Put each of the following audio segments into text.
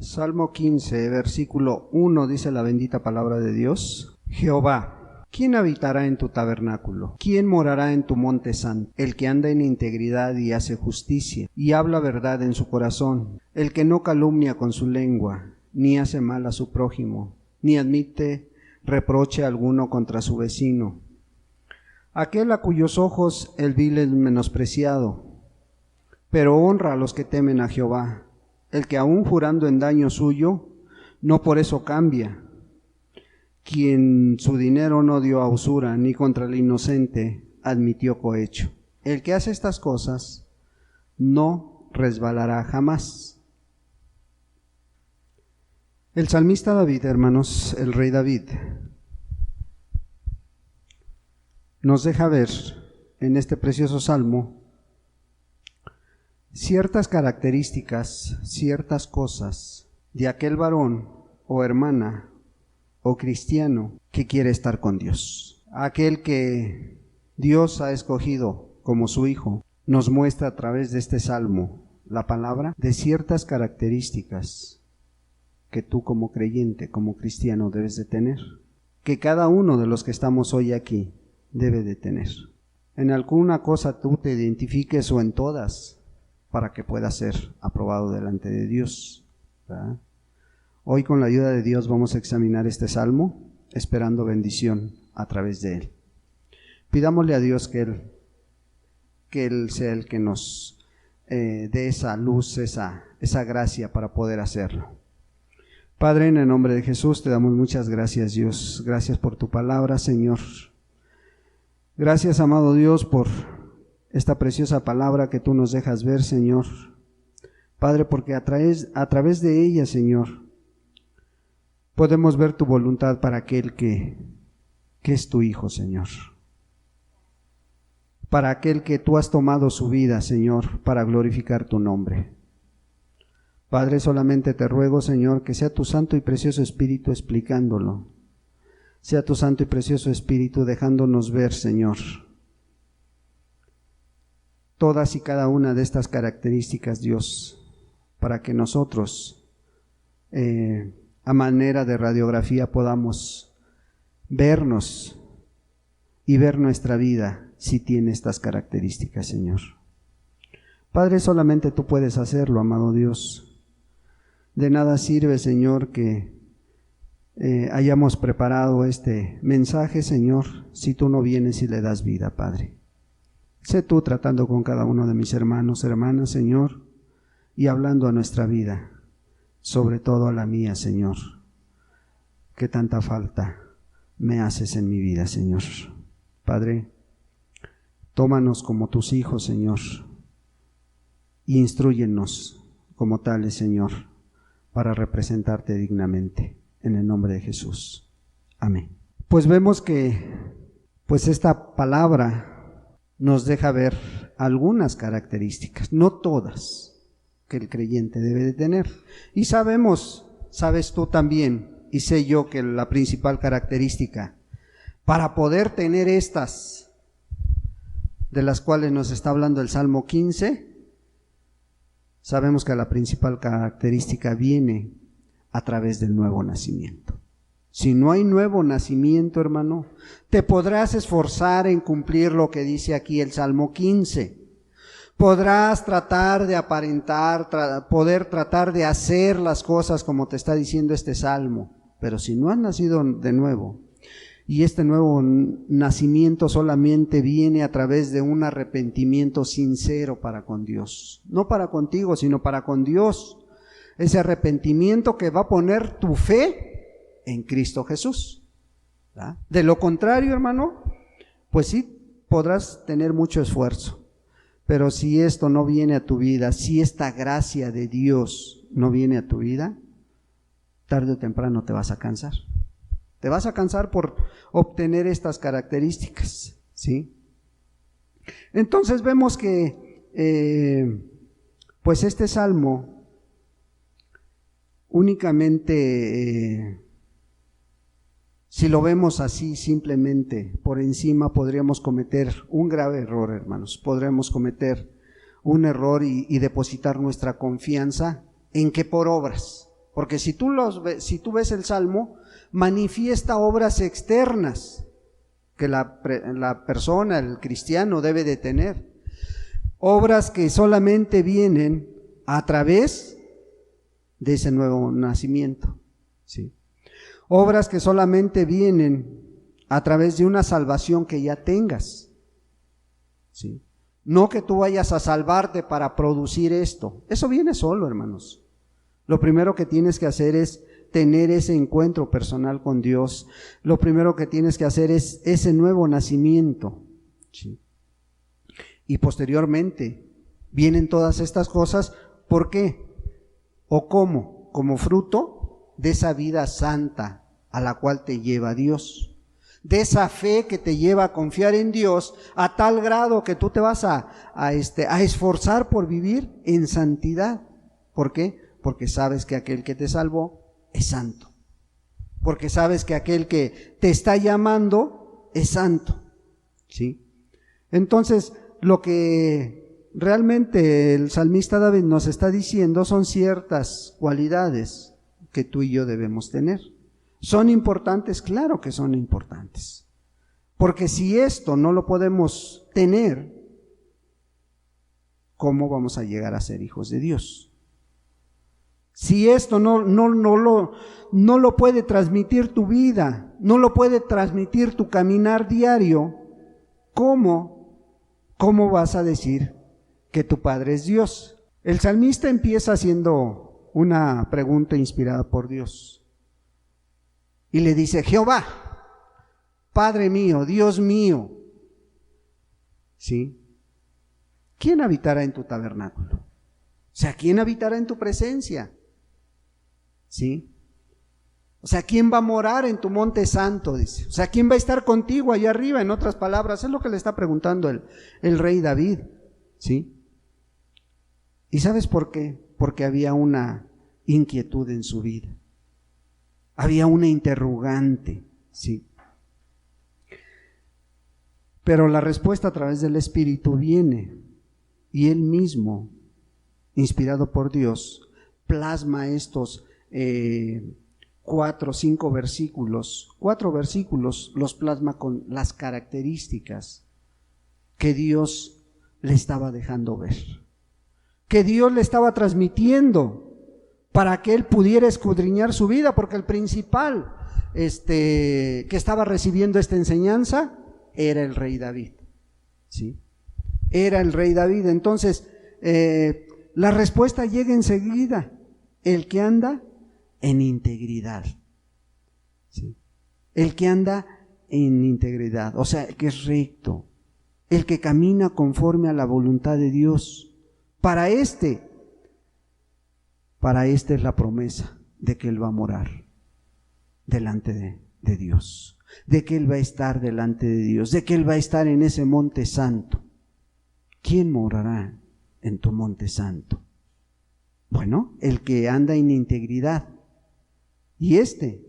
Salmo 15, versículo 1 dice la bendita palabra de Dios. Jehová, ¿quién habitará en tu tabernáculo? ¿Quién morará en tu monte santo? El que anda en integridad y hace justicia, y habla verdad en su corazón. El que no calumnia con su lengua, ni hace mal a su prójimo, ni admite reproche alguno contra su vecino. Aquel a cuyos ojos el vil es menospreciado, pero honra a los que temen a Jehová. El que aun jurando en daño suyo, no por eso cambia. Quien su dinero no dio a usura, ni contra el inocente admitió cohecho. El que hace estas cosas no resbalará jamás. El salmista David, hermanos, el rey David, nos deja ver en este precioso salmo ciertas características, ciertas cosas de aquel varón o hermana o cristiano que quiere estar con Dios. Aquel que Dios ha escogido como su hijo, nos muestra a través de este salmo la palabra de ciertas características que tú como creyente, como cristiano debes de tener, que cada uno de los que estamos hoy aquí debe de tener. En alguna cosa tú te identifiques o en todas, para que pueda ser aprobado delante de Dios, ¿verdad? Hoy con la ayuda de Dios vamos a examinar este salmo, esperando bendición a través de él. Pidámosle a Dios que Él sea el que nos dé esa luz, esa gracia para poder hacerlo. Padre, en el nombre de Jesús te damos muchas gracias, Dios. Gracias por tu palabra, Señor. Gracias, amado Dios, por esta preciosa palabra que tú nos dejas ver, Señor. Padre, porque a través de ella, Señor, podemos ver tu voluntad para aquel que es tu Hijo, Señor. Para aquel que tú has tomado su vida, Señor, para glorificar tu nombre. Padre, solamente te ruego, Señor, que sea tu santo y precioso Espíritu explicándolo. Sea tu santo y precioso Espíritu dejándonos ver, Señor, todas y cada una de estas características, Dios, para que nosotros, a manera de radiografía, podamos vernos y ver nuestra vida si tiene estas características, Señor. Padre, solamente tú puedes hacerlo, amado Dios. De nada sirve, Señor, que hayamos preparado este mensaje, Señor, si tú no vienes y le das vida, Padre. Sé tú tratando con cada uno de mis hermanos, hermanas, Señor, y hablando a nuestra vida, sobre todo a la mía, Señor, que tanta falta me haces en mi vida, Señor. Padre, tómanos como tus hijos, Señor, y instrúyenos como tales, Señor, para representarte dignamente, en el nombre de Jesús. Amén. Pues vemos que, esta palabra nos deja ver algunas características, no todas, que el creyente debe de tener. Y sabes tú también, y sé yo, que la principal característica para poder tener estas, de las cuales nos está hablando el Salmo 15, sabemos que la principal característica viene a través del nuevo nacimiento. Si no hay nuevo nacimiento, hermano, te podrás esforzar en cumplir lo que dice aquí el Salmo 15. Podrás tratar de aparentar, poder tratar de hacer las cosas como te está diciendo este Salmo. Pero si no has nacido de nuevo, y este nuevo nacimiento solamente viene a través de un arrepentimiento sincero para con Dios. No para contigo, sino para con Dios. Ese arrepentimiento que va a poner tu fe en Cristo Jesús. ¿Verdad? De lo contrario, hermano, pues sí podrás tener mucho esfuerzo, pero si esto no viene a tu vida, si esta gracia de Dios no viene a tu vida, tarde o temprano te vas a cansar. Te vas a cansar por obtener estas características, ¿sí? Entonces vemos que este salmo únicamente si lo vemos así simplemente por encima, podríamos cometer un grave error, hermanos. Podríamos cometer un error y depositar nuestra confianza en que por obras, Porque si tú ves el Salmo, manifiesta obras externas que la persona, el cristiano, debe de tener. Obras que solamente vienen a través de ese nuevo nacimiento, ¿sí? Obras que solamente vienen a través de una salvación que ya tengas, ¿sí? No que tú vayas a salvarte para producir esto. Eso viene solo, hermanos. Lo primero que tienes que hacer es tener ese encuentro personal con Dios. Lo primero que tienes que hacer es ese nuevo nacimiento, ¿sí? Y posteriormente vienen todas estas cosas. ¿Por qué? ¿O cómo? Como fruto de esa vida santa a la cual te lleva Dios. De esa fe que te lleva a confiar en Dios a tal grado que tú te vas a esforzar por vivir en santidad. ¿Por qué? Porque sabes que aquel que te salvó es santo. Porque sabes que aquel que te está llamando es santo, ¿sí? Entonces, lo que realmente el salmista David nos está diciendo son ciertas cualidades que tú y yo debemos tener. ¿Son importantes? Claro que son importantes. Porque si esto no lo podemos tener, ¿cómo vamos a llegar a ser hijos de Dios? Si esto no lo puede transmitir tu vida, no lo puede transmitir tu caminar diario, ¿cómo vas a decir que tu Padre es Dios? El salmista empieza haciendo una pregunta inspirada por Dios. Y le dice: Jehová, Padre mío, Dios mío, ¿sí? ¿Quién habitará en tu tabernáculo? O sea, ¿quién habitará en tu presencia? ¿Sí? O sea, ¿quién va a morar en tu monte santo? Dice. O sea, ¿quién va a estar contigo allá arriba? En otras palabras, es lo que le está preguntando el rey David, ¿sí? ¿Y sabes por qué? Porque había una inquietud en su vida. Había una interrogante, ¿sí? Pero la respuesta a través del Espíritu viene, y él mismo, inspirado por Dios, plasma estos 4 o 5 versículos. 4 versículos los plasma con las características que Dios le estaba dejando ver, que Dios le estaba transmitiendo para que él pudiera escudriñar su vida, porque el principal que estaba recibiendo esta enseñanza era el rey David, ¿sí? Era el rey David. Entonces, la respuesta llega enseguida: el que anda en integridad, ¿sí? El que anda en integridad, o sea, el que es recto, el que camina conforme a la voluntad de Dios. Para este es la promesa de que él va a morar delante de Dios, de que él va a estar delante de Dios, de que él va a estar en ese monte santo. ¿Quién morará en tu monte santo? Bueno, el que anda en integridad. Y este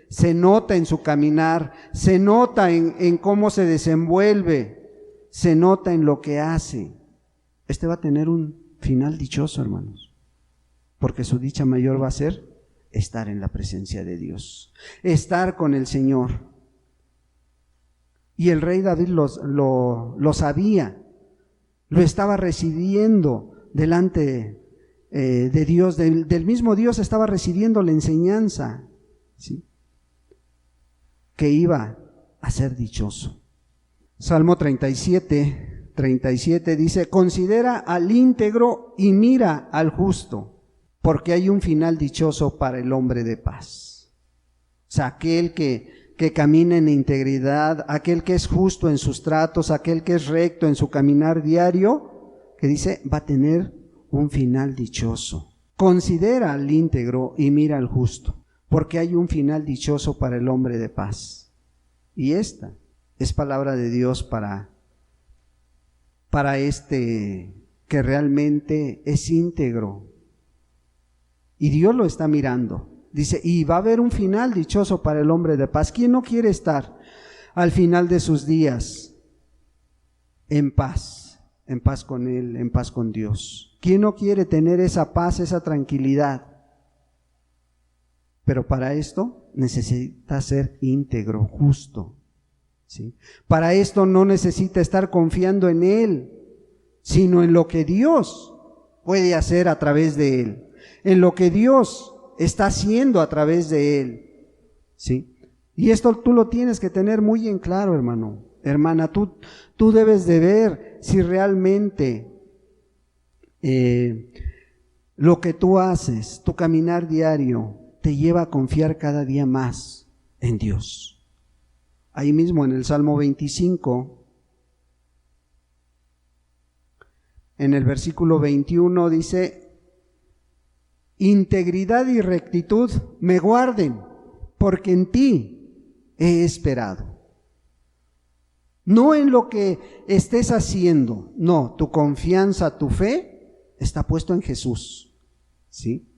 se nota en su caminar, se nota en cómo se desenvuelve, se nota en lo que hace. Este va a tener un final dichoso, hermanos, porque su dicha mayor va a ser estar en la presencia de Dios, estar con el Señor. Y el rey David lo sabía, lo estaba recibiendo delante de Dios, del mismo Dios estaba recibiendo la enseñanza, ¿sí? Que iba a ser dichoso. Salmo 37 dice: considera al íntegro y mira al justo, porque hay un final dichoso para el hombre de paz. O sea, aquel que camina en integridad, aquel que es justo en sus tratos, aquel que es recto en su caminar diario, que dice, va a tener un final dichoso. Considera al íntegro y mira al justo, porque hay un final dichoso para el hombre de paz. Y esta es palabra de Dios para que realmente es íntegro. Y Dios lo está mirando. Dice, y va a haber un final dichoso para el hombre de paz. ¿Quién no quiere estar al final de sus días en paz con Él, en paz con Dios? ¿Quién no quiere tener esa paz, esa tranquilidad? Pero para esto necesita ser íntegro, justo, ¿sí? Para esto no necesita estar confiando en él, sino en lo que Dios puede hacer a través de él, en lo que Dios está haciendo a través de él, ¿sí? Y esto tú lo tienes que tener muy en claro, hermano, hermana. Tú debes de ver si realmente lo que tú haces, tu caminar diario, te lleva a confiar cada día más en Dios. Ahí mismo en el Salmo 25, en el versículo 21 dice: integridad y rectitud me guarden, porque en ti he esperado. No en lo que estés haciendo, no, tu confianza, tu fe está puesto en Jesús, ¿sí?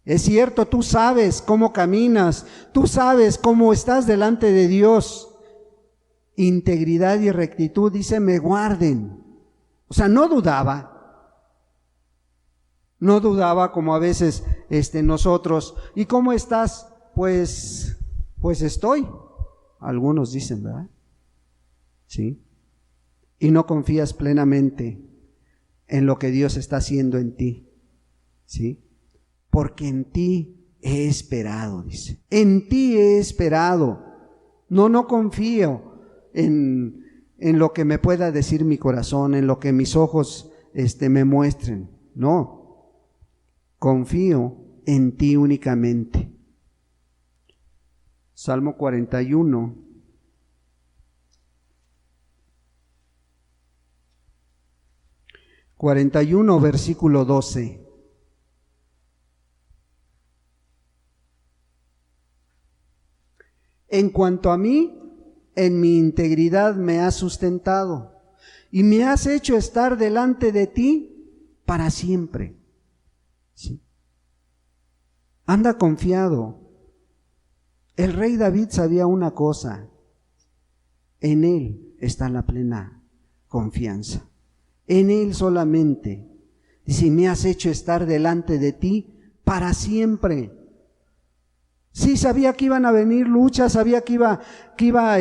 Es cierto, tú sabes cómo caminas, tú sabes cómo estás delante de Dios. Integridad y rectitud, dice, me guarden. O sea, no dudaba como a veces nosotros. ¿Y cómo estás? Pues estoy. Algunos dicen, ¿verdad? Sí. Y no confías plenamente en lo que Dios está haciendo en ti, ¿sí? Porque en ti he esperado, dice. En ti he esperado. No confío en lo que me pueda decir mi corazón, en lo que mis ojos me muestren. No. Confío en ti únicamente. Salmo 41. Versículo 12. En cuanto a mí, en mi integridad me has sustentado y me has hecho estar delante de ti para siempre. ¿Sí? Anda confiado. El rey David sabía una cosa: en él está la plena confianza. En él solamente. Dice, me has hecho estar delante de ti para siempre. Sí, sabía que iban a venir luchas, sabía que iba a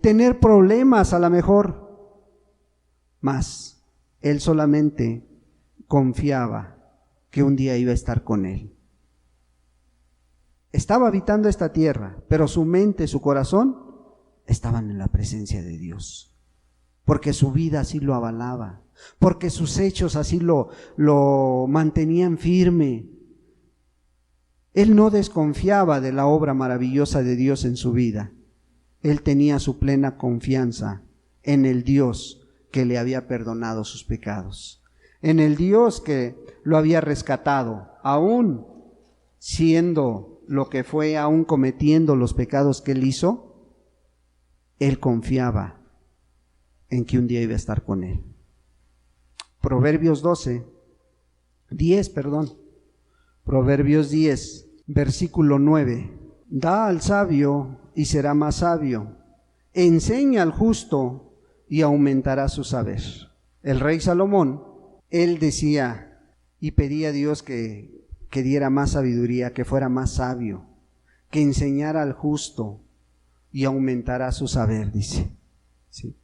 tener problemas a lo mejor, mas él solamente confiaba que un día iba a estar con él. Estaba habitando esta tierra, pero su mente, su corazón estaban en la presencia de Dios, porque su vida así lo avalaba, porque sus hechos así lo mantenían firme. Él no desconfiaba de la obra maravillosa de Dios en su vida. Él tenía su plena confianza en el Dios que le había perdonado sus pecados, en el Dios que lo había rescatado, aún siendo lo que fue, aún cometiendo los pecados que él hizo. Él confiaba en que un día iba a estar con él. Proverbios 10, versículo 9. Da al sabio y será más sabio. Enseña al justo y aumentará su saber. El rey Salomón, él decía y pedía a Dios que diera más sabiduría, que fuera más sabio, que enseñara al justo y aumentará su saber, dice. ¿Sí?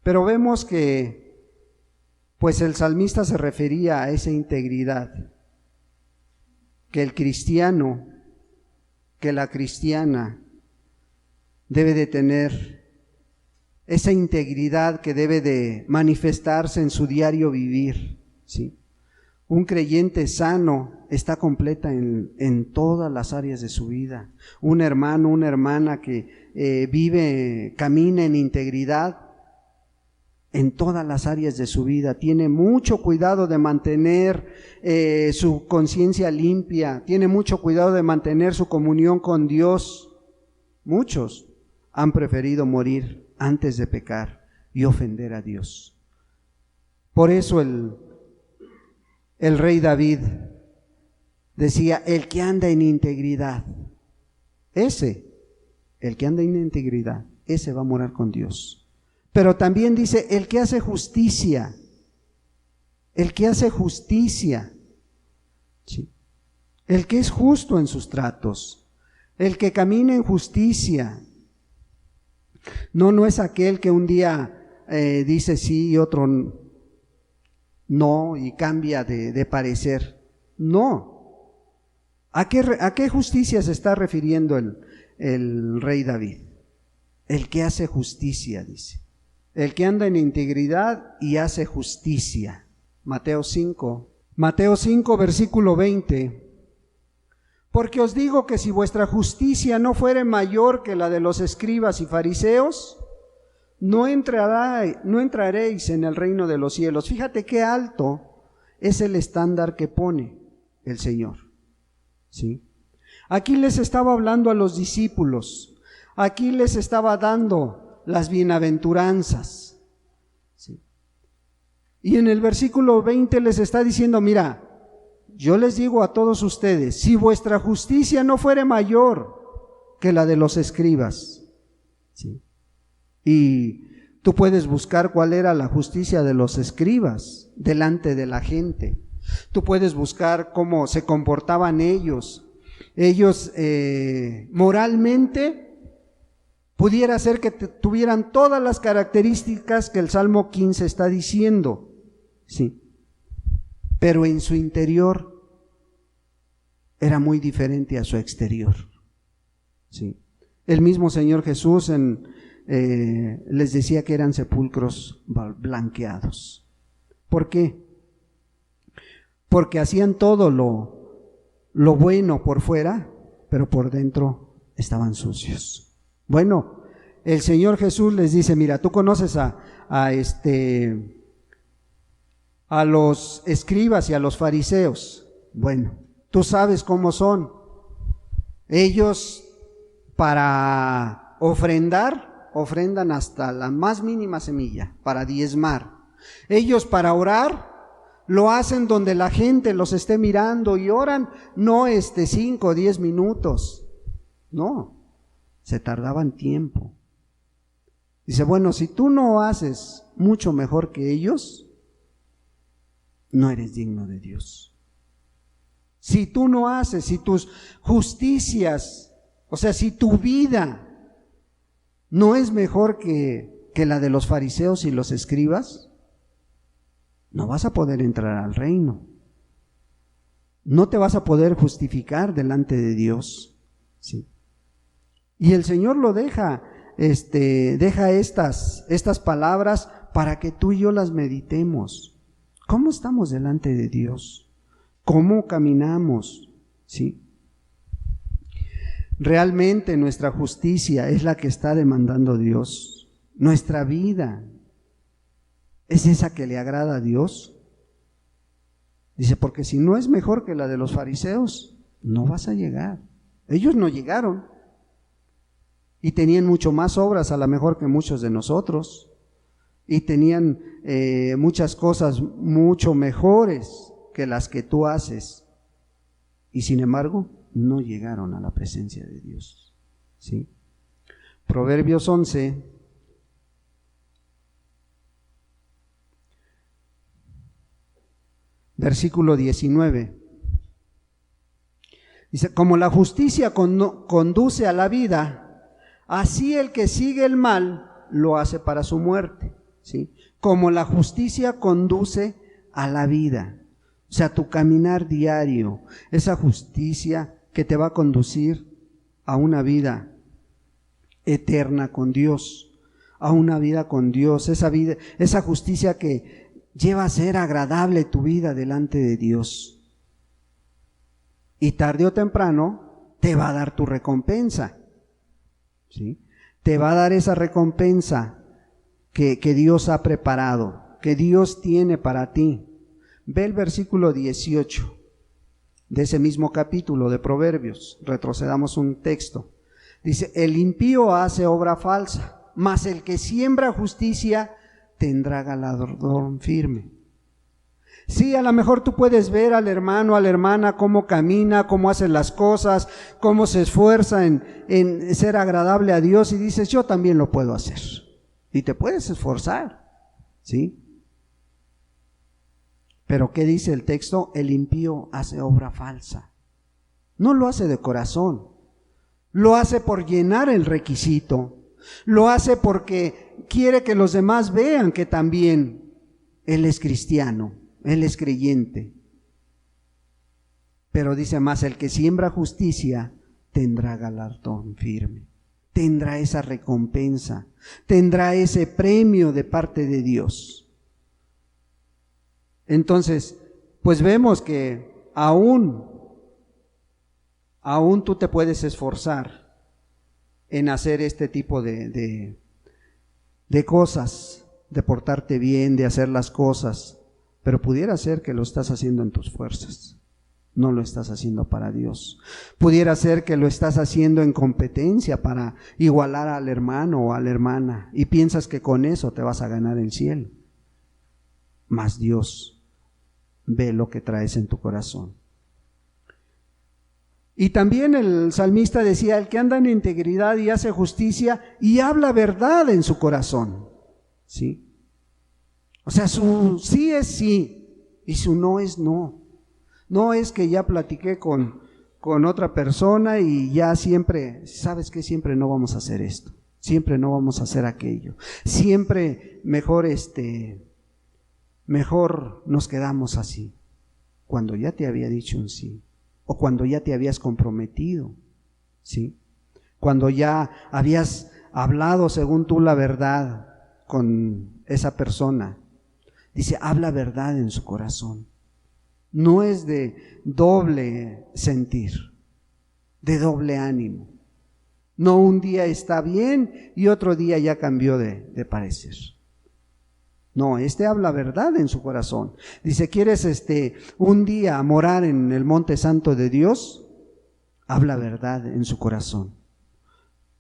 Pero vemos que pues el salmista se refería a esa integridad que el cristiano, que la cristiana debe de tener, esa integridad que debe de manifestarse en su diario vivir, ¿sí? Un creyente sano está completa en todas las áreas de su vida. Un hermano, una hermana que camina en integridad en todas las áreas de su vida, tiene mucho cuidado de mantener su conciencia limpia, tiene mucho cuidado de mantener su comunión con Dios. Muchos han preferido morir antes de pecar y ofender a Dios. Por eso el rey David decía, el que anda en integridad, el que anda en integridad, ese va a morar con Dios. Pero también dice, el que hace justicia, ¿sí? el que es justo en sus tratos, el que camina en justicia. No es aquel que un día dice sí y otro no y cambia de parecer. No. ¿A qué justicia se está refiriendo el rey David? El que hace justicia, dice. El que anda en integridad y hace justicia. Mateo 5, versículo 20. Porque os digo que si vuestra justicia no fuere mayor que la de los escribas y fariseos, no entraréis en el reino de los cielos. Fíjate qué alto es el estándar que pone el Señor. ¿Sí? Aquí les estaba hablando a los discípulos, aquí les estaba dando las bienaventuranzas. ¿Sí? Y en el versículo 20 les está diciendo, mira, yo les digo a todos ustedes, si vuestra justicia no fuere mayor que la de los escribas. ¿Sí? Y tú puedes buscar cuál era la justicia de los escribas delante de la gente. Tú puedes buscar cómo se comportaban ellos. Ellos moralmente pudiera ser que tuvieran todas las características que el Salmo 15 está diciendo. Sí. Pero en su interior era muy diferente a su exterior. Sí. El mismo Señor Jesús les decía que eran sepulcros blanqueados. ¿Por qué? Porque hacían todo lo bueno por fuera, pero por dentro estaban sucios. Bueno, el Señor Jesús les dice, mira, tú conoces a los escribas y a los fariseos. Bueno, tú sabes cómo son. Ellos para ofrendan hasta la más mínima semilla, para diezmar. Ellos para orar lo hacen donde la gente los esté mirando y oran no 5 o 10 minutos. No, se tardaban tiempo. Dice, bueno, si tú no haces mucho mejor que ellos, no eres digno de Dios. Si tú no haces, si tus justicias, o sea, si tu vida no es mejor que la de los fariseos y los escribas, no vas a poder entrar al reino. No te vas a poder justificar delante de Dios. ¿Sí? Y el Señor lo deja estas palabras para que tú y yo las meditemos. ¿Cómo estamos delante de Dios? ¿Cómo caminamos? ¿Sí? Realmente nuestra justicia es la que está demandando Dios. Nuestra vida es esa que le agrada a Dios. Dice, porque si no es mejor que la de los fariseos, no vas a llegar. Ellos no llegaron y tenían mucho más obras a lo mejor que muchos de nosotros y tenían muchas cosas mucho mejores que las que tú haces y sin embargo no llegaron a la presencia de Dios. ¿Sí? Proverbios 11, versículo 19. Dice, como la justicia conduce a la vida, así el que sigue el mal lo hace para su muerte. ¿Sí? Como la justicia conduce a la vida. O sea, tu caminar diario, esa justicia que te va a conducir a una vida eterna con Dios, a una vida con Dios, esa justicia que lleva a ser agradable tu vida delante de Dios. Y tarde o temprano te va a dar tu recompensa. ¿Sí? Te va a dar esa recompensa que Dios ha preparado, que Dios tiene para ti. Ve el versículo 18 de ese mismo capítulo de Proverbios. Retrocedamos un texto. Dice, el impío hace obra falsa, mas el que siembra justicia tendrá galardón firme. Sí, a lo mejor tú puedes ver al hermano, a la hermana, cómo camina, cómo hace las cosas, cómo se esfuerza en ser agradable a Dios y dices, yo también lo puedo hacer. Y te puedes esforzar, ¿sí? Pero ¿qué dice el texto? El impío hace obra falsa. No lo hace de corazón. Lo hace por llenar el requisito. Lo hace porque quiere que los demás vean que también él es cristiano, él es creyente. Pero dice más, el que siembra justicia tendrá galardón firme, tendrá esa recompensa, tendrá ese premio de parte de Dios. Entonces, pues vemos que aún tú te puedes esforzar en hacer este tipo de cosas, de portarte bien, de hacer las cosas, pero pudiera ser que lo estás haciendo en tus fuerzas, no lo estás haciendo para Dios. Pudiera ser que lo estás haciendo en competencia para igualar al hermano o a la hermana y piensas que con eso te vas a ganar el cielo. Mas Dios ve lo que traes en tu corazón. Y también el salmista decía, el que anda en integridad y hace justicia y habla verdad en su corazón. ¿Sí? O sea, su sí es sí y su no es no. No es que ya platiqué con otra persona y ya siempre, ¿sabes qué? Siempre no vamos a hacer esto, siempre no vamos a hacer aquello, siempre mejor nos quedamos así, cuando ya te había dicho un sí, o cuando ya te habías comprometido, ¿sí? Cuando ya habías hablado según tú la verdad con esa persona. Dice, habla verdad en su corazón. No es de doble sentir, de doble ánimo. No un día está bien y otro día ya cambió de parecer. No, habla verdad en su corazón. Dice, ¿quieres un día morar en el monte santo de Dios? Habla verdad en su corazón.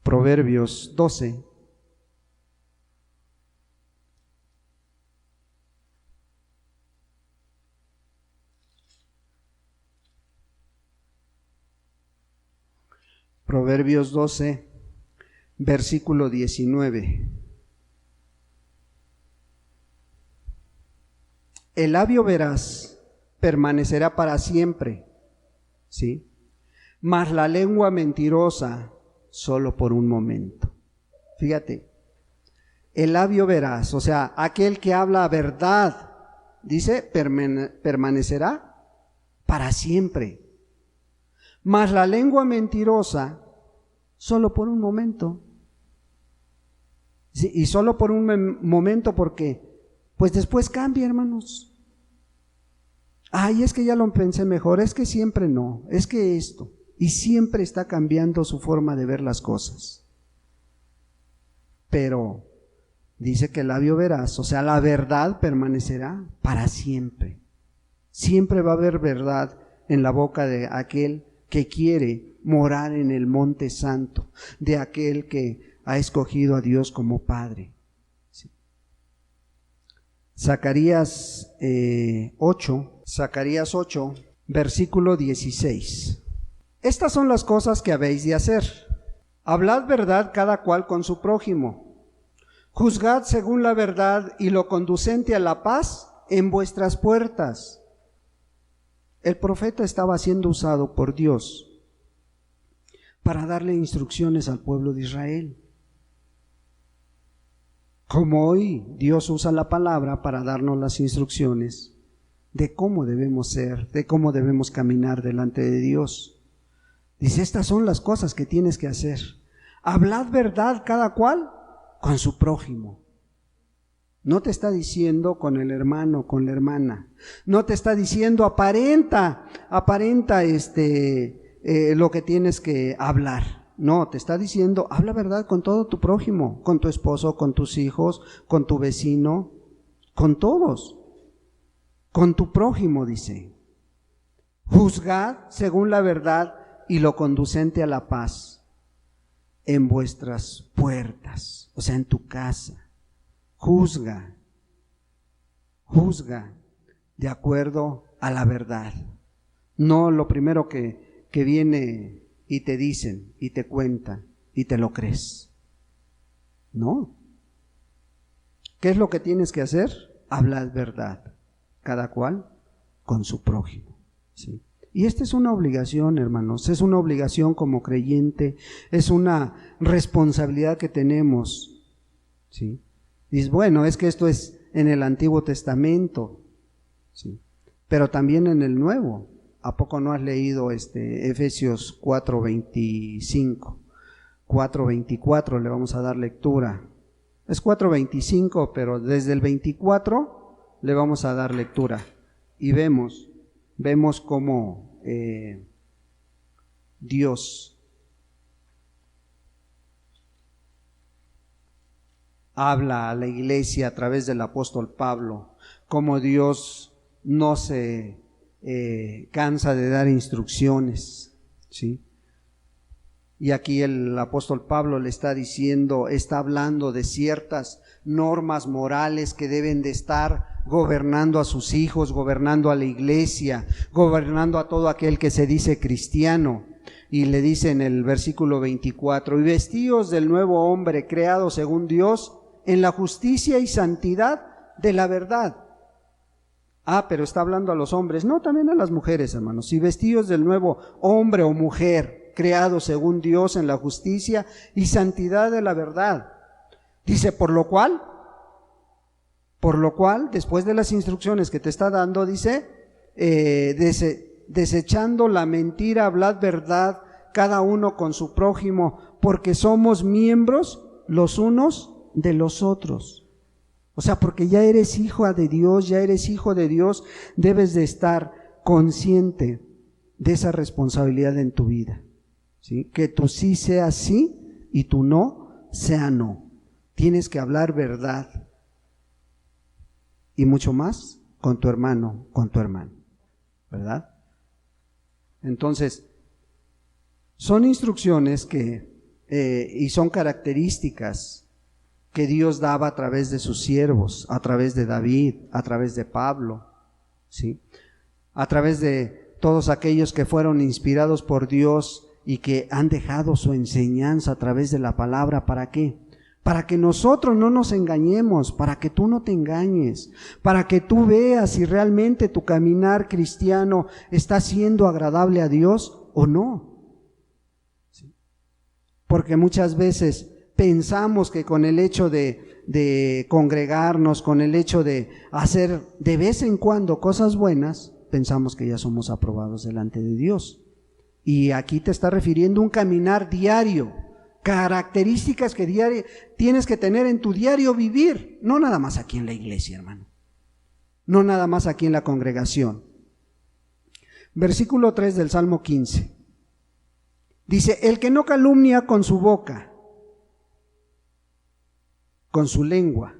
Proverbios 12. Proverbios 12, versículo 19. El labio veraz permanecerá para siempre, ¿sí? Mas la lengua mentirosa solo por un momento. Fíjate, el labio veraz, o sea, aquel que habla verdad, dice, permanecerá para siempre. Mas la lengua mentirosa solo por un momento. Sí, y solo por un momento porque pues después cambia, hermanos. Ay, es que ya lo pensé mejor, es que siempre no, es que esto. Y siempre está cambiando su forma de ver las cosas. Pero dice que el labio veraz, o sea, la verdad permanecerá para siempre. Siempre va a haber verdad en la boca de aquel que quiere morar en el monte santo, de aquel que ha escogido a Dios como Padre. Sí. Zacarías 8, versículo 16. Estas son las cosas que habéis de hacer. Hablad verdad cada cual con su prójimo. Juzgad según la verdad y lo conducente a la paz en vuestras puertas. El profeta estaba siendo usado por Dios para darle instrucciones al pueblo de Israel. Como hoy Dios usa la palabra para darnos las instrucciones de cómo debemos ser, de cómo debemos caminar delante de Dios. Dice, estas son las cosas que tienes que hacer. Hablad verdad cada cual con su prójimo. No te está diciendo con el hermano, con la hermana. No te está diciendo aparenta lo que tienes que hablar. No, te está diciendo, habla verdad con todo tu prójimo, con tu esposo, con tus hijos, con tu vecino, con todos. Con tu prójimo, dice. Juzgad según la verdad y lo conducente a la paz en vuestras puertas, o sea, en tu casa. Juzga de acuerdo a la verdad. No lo primero que viene y te dicen y te cuentan y te lo crees. No. ¿Qué es lo que tienes que hacer? Hablar verdad, cada cual con su prójimo, ¿sí? Y esta es una obligación, hermanos, es una obligación como creyente, es una responsabilidad que tenemos, ¿sí? Dices, bueno, es que esto es en el Antiguo Testamento, ¿sí? Pero también en el Nuevo. ¿A poco no has leído Efesios 4:25? 4:24 le vamos a dar lectura. Es 4:25, pero desde el 24 le vamos a dar lectura. Y vemos cómo Dios habla a la iglesia a través del apóstol Pablo, cómo Dios no se cansa de dar instrucciones, ¿sí? Y aquí el apóstol Pablo le está diciendo, está hablando de ciertas normas morales que deben de estar gobernando a sus hijos, gobernando a la iglesia, gobernando a todo aquel que se dice cristiano. Y le dice en el versículo 24, y vestíos del nuevo hombre creado según Dios en la justicia y santidad de la verdad. Pero está hablando a los hombres, no, también a las mujeres, hermanos. Y vestíos del nuevo hombre o mujer creado según Dios en la justicia y santidad de la verdad. Dice, por lo cual, después de las instrucciones que te está dando, dice, desechando la mentira, hablad verdad, cada uno con su prójimo, porque somos miembros los unos de los otros. O sea, porque ya eres hija de Dios, ya eres hijo de Dios, debes de estar consciente de esa responsabilidad en tu vida, ¿sí? Que tu sí sea sí y tu no sea no. Tienes que hablar verdad. Y mucho más con tu hermano, ¿verdad? Entonces, son instrucciones y son características que Dios daba a través de sus siervos, a través de David, a través de Pablo, ¿sí? A través de todos aquellos que fueron inspirados por Dios y que han dejado su enseñanza a través de la palabra. ¿Para qué? Para que nosotros no nos engañemos, para que tú no te engañes, para que tú veas si realmente tu caminar cristiano está siendo agradable a Dios o no. ¿Sí? Porque muchas veces pensamos que con el hecho de congregarnos, con el hecho de hacer de vez en cuando cosas buenas, pensamos que ya somos aprobados delante de Dios. Y aquí te está refiriendo un caminar diario, características que tienes que tener en tu diario vivir, no nada más aquí en la iglesia, hermano, no nada más aquí en la congregación. Versículo 3 del Salmo 15, dice, el que no calumnia con su boca, con su lengua,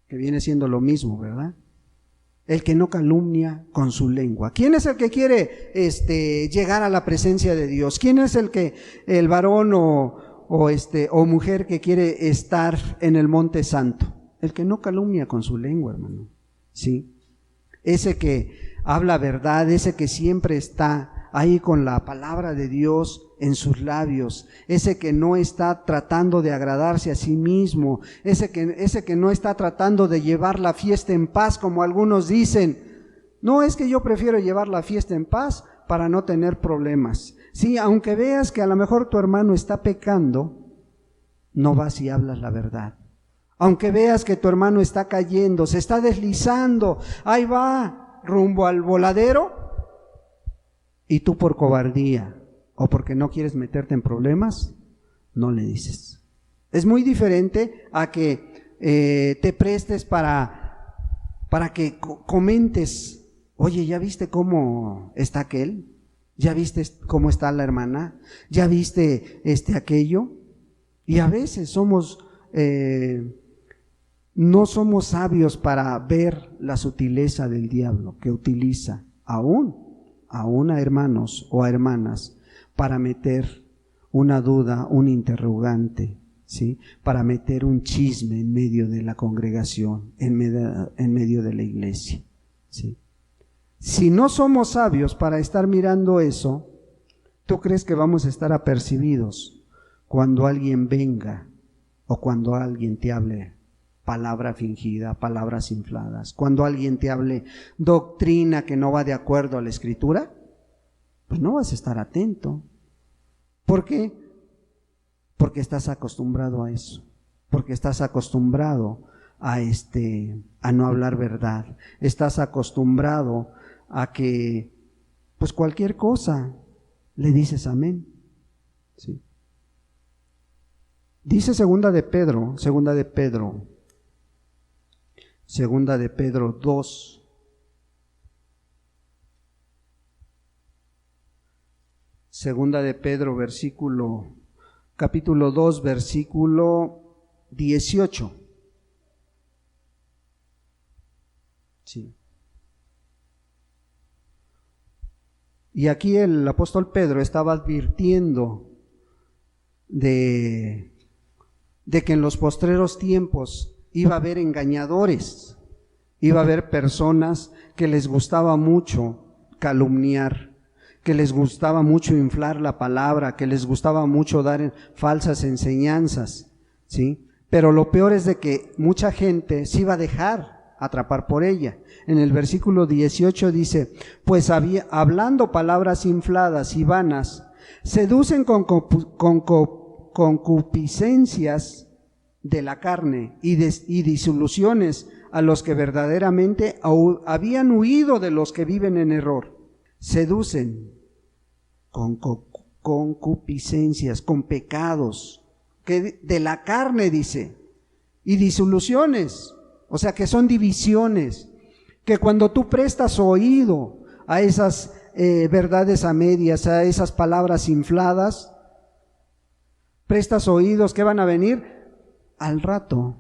que viene siendo lo mismo, ¿verdad? El que no calumnia con su lengua. ¿Quién es el que quiere llegar a la presencia de Dios? ¿Quién es el varón o mujer que quiere estar en el monte santo? El que no calumnia con su lengua, hermano. ¿Sí? Ese que habla verdad, ese que siempre está ahí con la palabra de Dios en sus labios, ese que no está tratando de agradarse a sí mismo, ese que no está tratando de llevar la fiesta en paz, como algunos dicen. No, es que yo prefiero llevar la fiesta en paz para no tener problemas. Sí, aunque veas que a lo mejor tu hermano está pecando, no vas y hablas la verdad. Aunque veas que tu hermano está cayendo, se está deslizando, ahí va rumbo al voladero, y tú por cobardía o porque no quieres meterte en problemas, no le dices. Es muy diferente a que te prestes para que comentes, oye, ¿ya viste cómo está aquel? ¿Ya viste cómo está la hermana? ¿Ya viste aquello? Y a veces no somos sabios para ver la sutileza del diablo que utiliza aún a hermanos o a hermanas para meter una duda, un interrogante, ¿sí? Para meter un chisme en medio de la congregación, en medio de la iglesia, ¿sí? Si no somos sabios para estar mirando eso, ¿tú crees que vamos a estar apercibidos cuando alguien venga o cuando alguien te hable palabra fingida, palabras infladas. Cuando alguien te hable doctrina que no va de acuerdo a la Escritura, pues no vas a estar atento. ¿Por qué? Porque estás acostumbrado a eso, porque estás acostumbrado a no hablar verdad, estás acostumbrado a que pues cualquier cosa le dices amén. ¿Sí? Dice segunda de Pedro 2. Segunda de Pedro, capítulo 2, versículo 18. Sí. Y aquí el apóstol Pedro estaba advirtiendo de que en los postreros tiempos iba a haber engañadores, iba a haber personas que les gustaba mucho calumniar, que les gustaba mucho inflar la palabra, que les gustaba mucho dar falsas enseñanzas, ¿sí? Pero lo peor es de que mucha gente se iba a dejar atrapar por ella. En el versículo 18 dice, pues hablando palabras infladas y vanas, seducen con concupiscencias de la carne y disoluciones a los que verdaderamente habían huido de los que viven en error. Seducen con concupiscencias, con pecados, que de la carne dice, y disoluciones, o sea que son divisiones, que cuando tú prestas oído a esas verdades a medias, a esas palabras infladas, prestas oídos, ¿qué van a venir? Al rato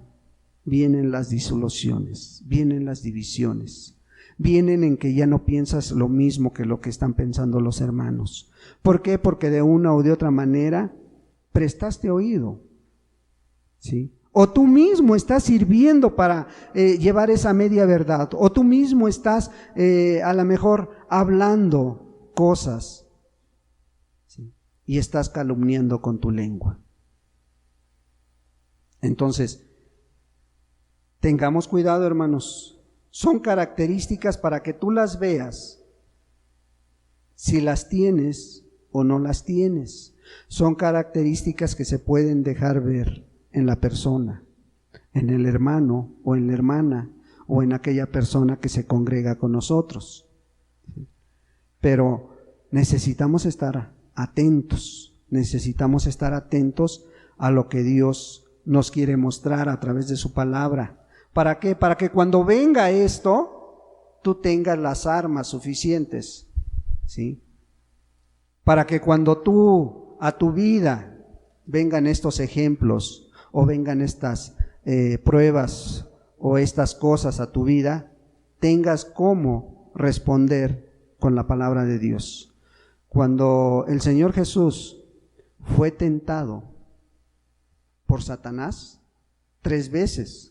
vienen las disoluciones, vienen las divisiones, vienen en que ya no piensas lo mismo que lo que están pensando los hermanos. ¿Por qué? Porque de una o de otra manera prestaste oído, ¿sí? O tú mismo estás sirviendo para llevar esa media verdad, o tú mismo estás a lo mejor hablando cosas, ¿sí? Y estás calumniando con tu lengua. Entonces, tengamos cuidado, hermanos. Son características para que tú las veas, si las tienes o no las tienes. Son características que se pueden dejar ver en la persona, en el hermano o en la hermana o en aquella persona que se congrega con nosotros. Pero necesitamos estar atentos a lo que Dios nos quiere mostrar a través de su palabra. ¿Para qué? Para que cuando venga esto, tú tengas las armas suficientes, ¿sí? Para que cuando a tu vida vengan estos ejemplos o vengan estas pruebas o estas cosas a tu vida, tengas cómo responder con la palabra de Dios. Cuando el Señor Jesús fue tentado por Satanás 3 veces,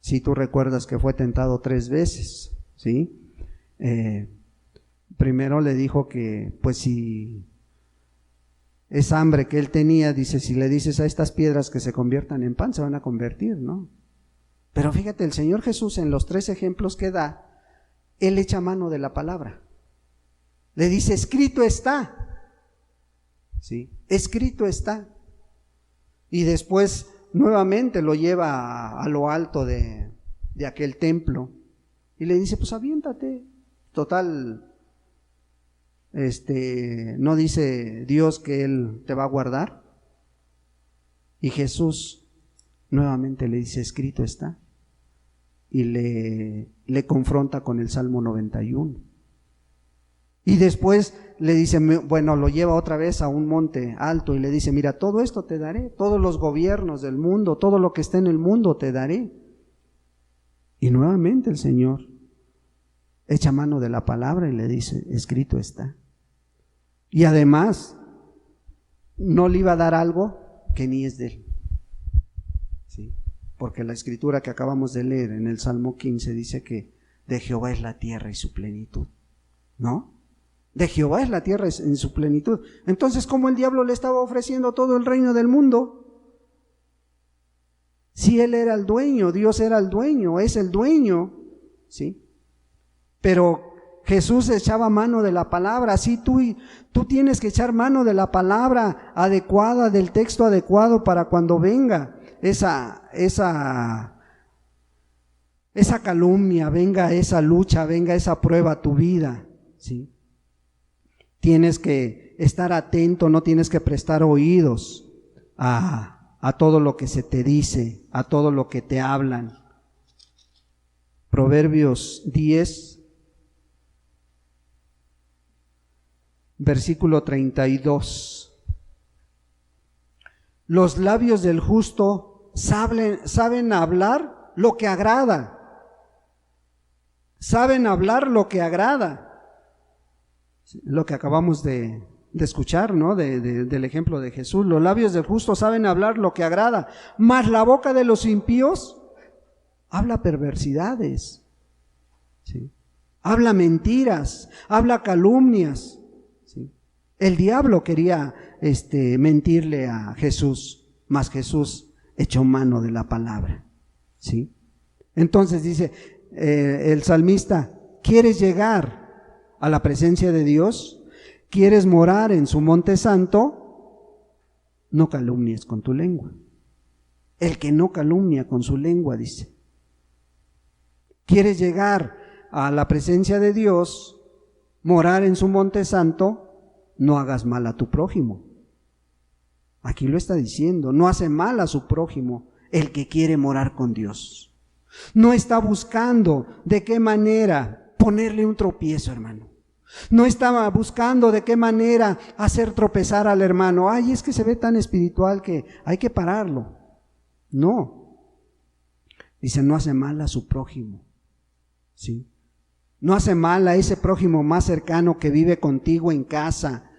si tú recuerdas que fue tentado 3 veces, ¿sí? Primero le dijo que pues si esa hambre que él tenía, dice, si le dices a estas piedras que se conviertan en pan, se van a convertir, ¿no? Pero fíjate, el Señor Jesús en los 3 ejemplos que da, Él echa mano de la palabra. Le dice, escrito está, ¿sí? Escrito está. Y después nuevamente lo lleva a lo alto de aquel templo y le dice, pues aviéntate. Total, no dice Dios que Él te va a guardar. Y Jesús nuevamente le dice, escrito está. Y le confronta con el Salmo 91. Y después le dice, bueno, lo lleva otra vez a un monte alto y le dice, mira, todo esto te daré, todos los gobiernos del mundo, todo lo que esté en el mundo te daré. Y nuevamente el Señor echa mano de la palabra y le dice, escrito está. Y además, no le iba a dar algo que ni es de él, ¿sí? Porque la escritura que acabamos de leer en el Salmo 15 dice que de Jehová es la tierra y su plenitud, ¿no? De Jehová es la tierra en su plenitud. Entonces, ¿cómo el diablo le estaba ofreciendo todo el reino del mundo? Si Él era el dueño, Dios era el dueño, es el dueño, ¿sí? Pero Jesús echaba mano de la palabra. Sí, tú tienes que echar mano de la palabra adecuada, del texto adecuado para cuando venga esa calumnia, venga esa lucha, venga esa prueba a tu vida, ¿sí? Tienes que estar atento, no tienes que prestar oídos a todo lo que se te dice, a todo lo que te hablan. Proverbios 10, versículo 32. Los labios del justo saben hablar lo que agrada. Saben hablar lo que agrada. Lo que acabamos de escuchar, ¿no? Del ejemplo de Jesús. Los labios del justo saben hablar lo que agrada, mas la boca de los impíos habla perversidades, ¿sí? Habla mentiras, habla calumnias, ¿sí? El diablo quería mentirle a Jesús, mas Jesús echó mano de la palabra, ¿sí? Entonces dice el salmista: ¿quieres llegar a la presencia de Dios? ¿Quieres morar en su monte santo? No calumnies con tu lengua. El que no calumnia con su lengua, dice. ¿Quieres llegar a la presencia de Dios, morar en su monte santo? No hagas mal a tu prójimo. Aquí lo está diciendo, no hace mal a su prójimo el que quiere morar con Dios. No está buscando de qué manera ponerle un tropiezo, hermano. No estaba buscando de qué manera hacer tropezar al hermano. Ay, es que se ve tan espiritual que hay que pararlo. No. Dice, no hace mal a su prójimo, ¿sí? No hace mal a ese prójimo más cercano que vive contigo en casa,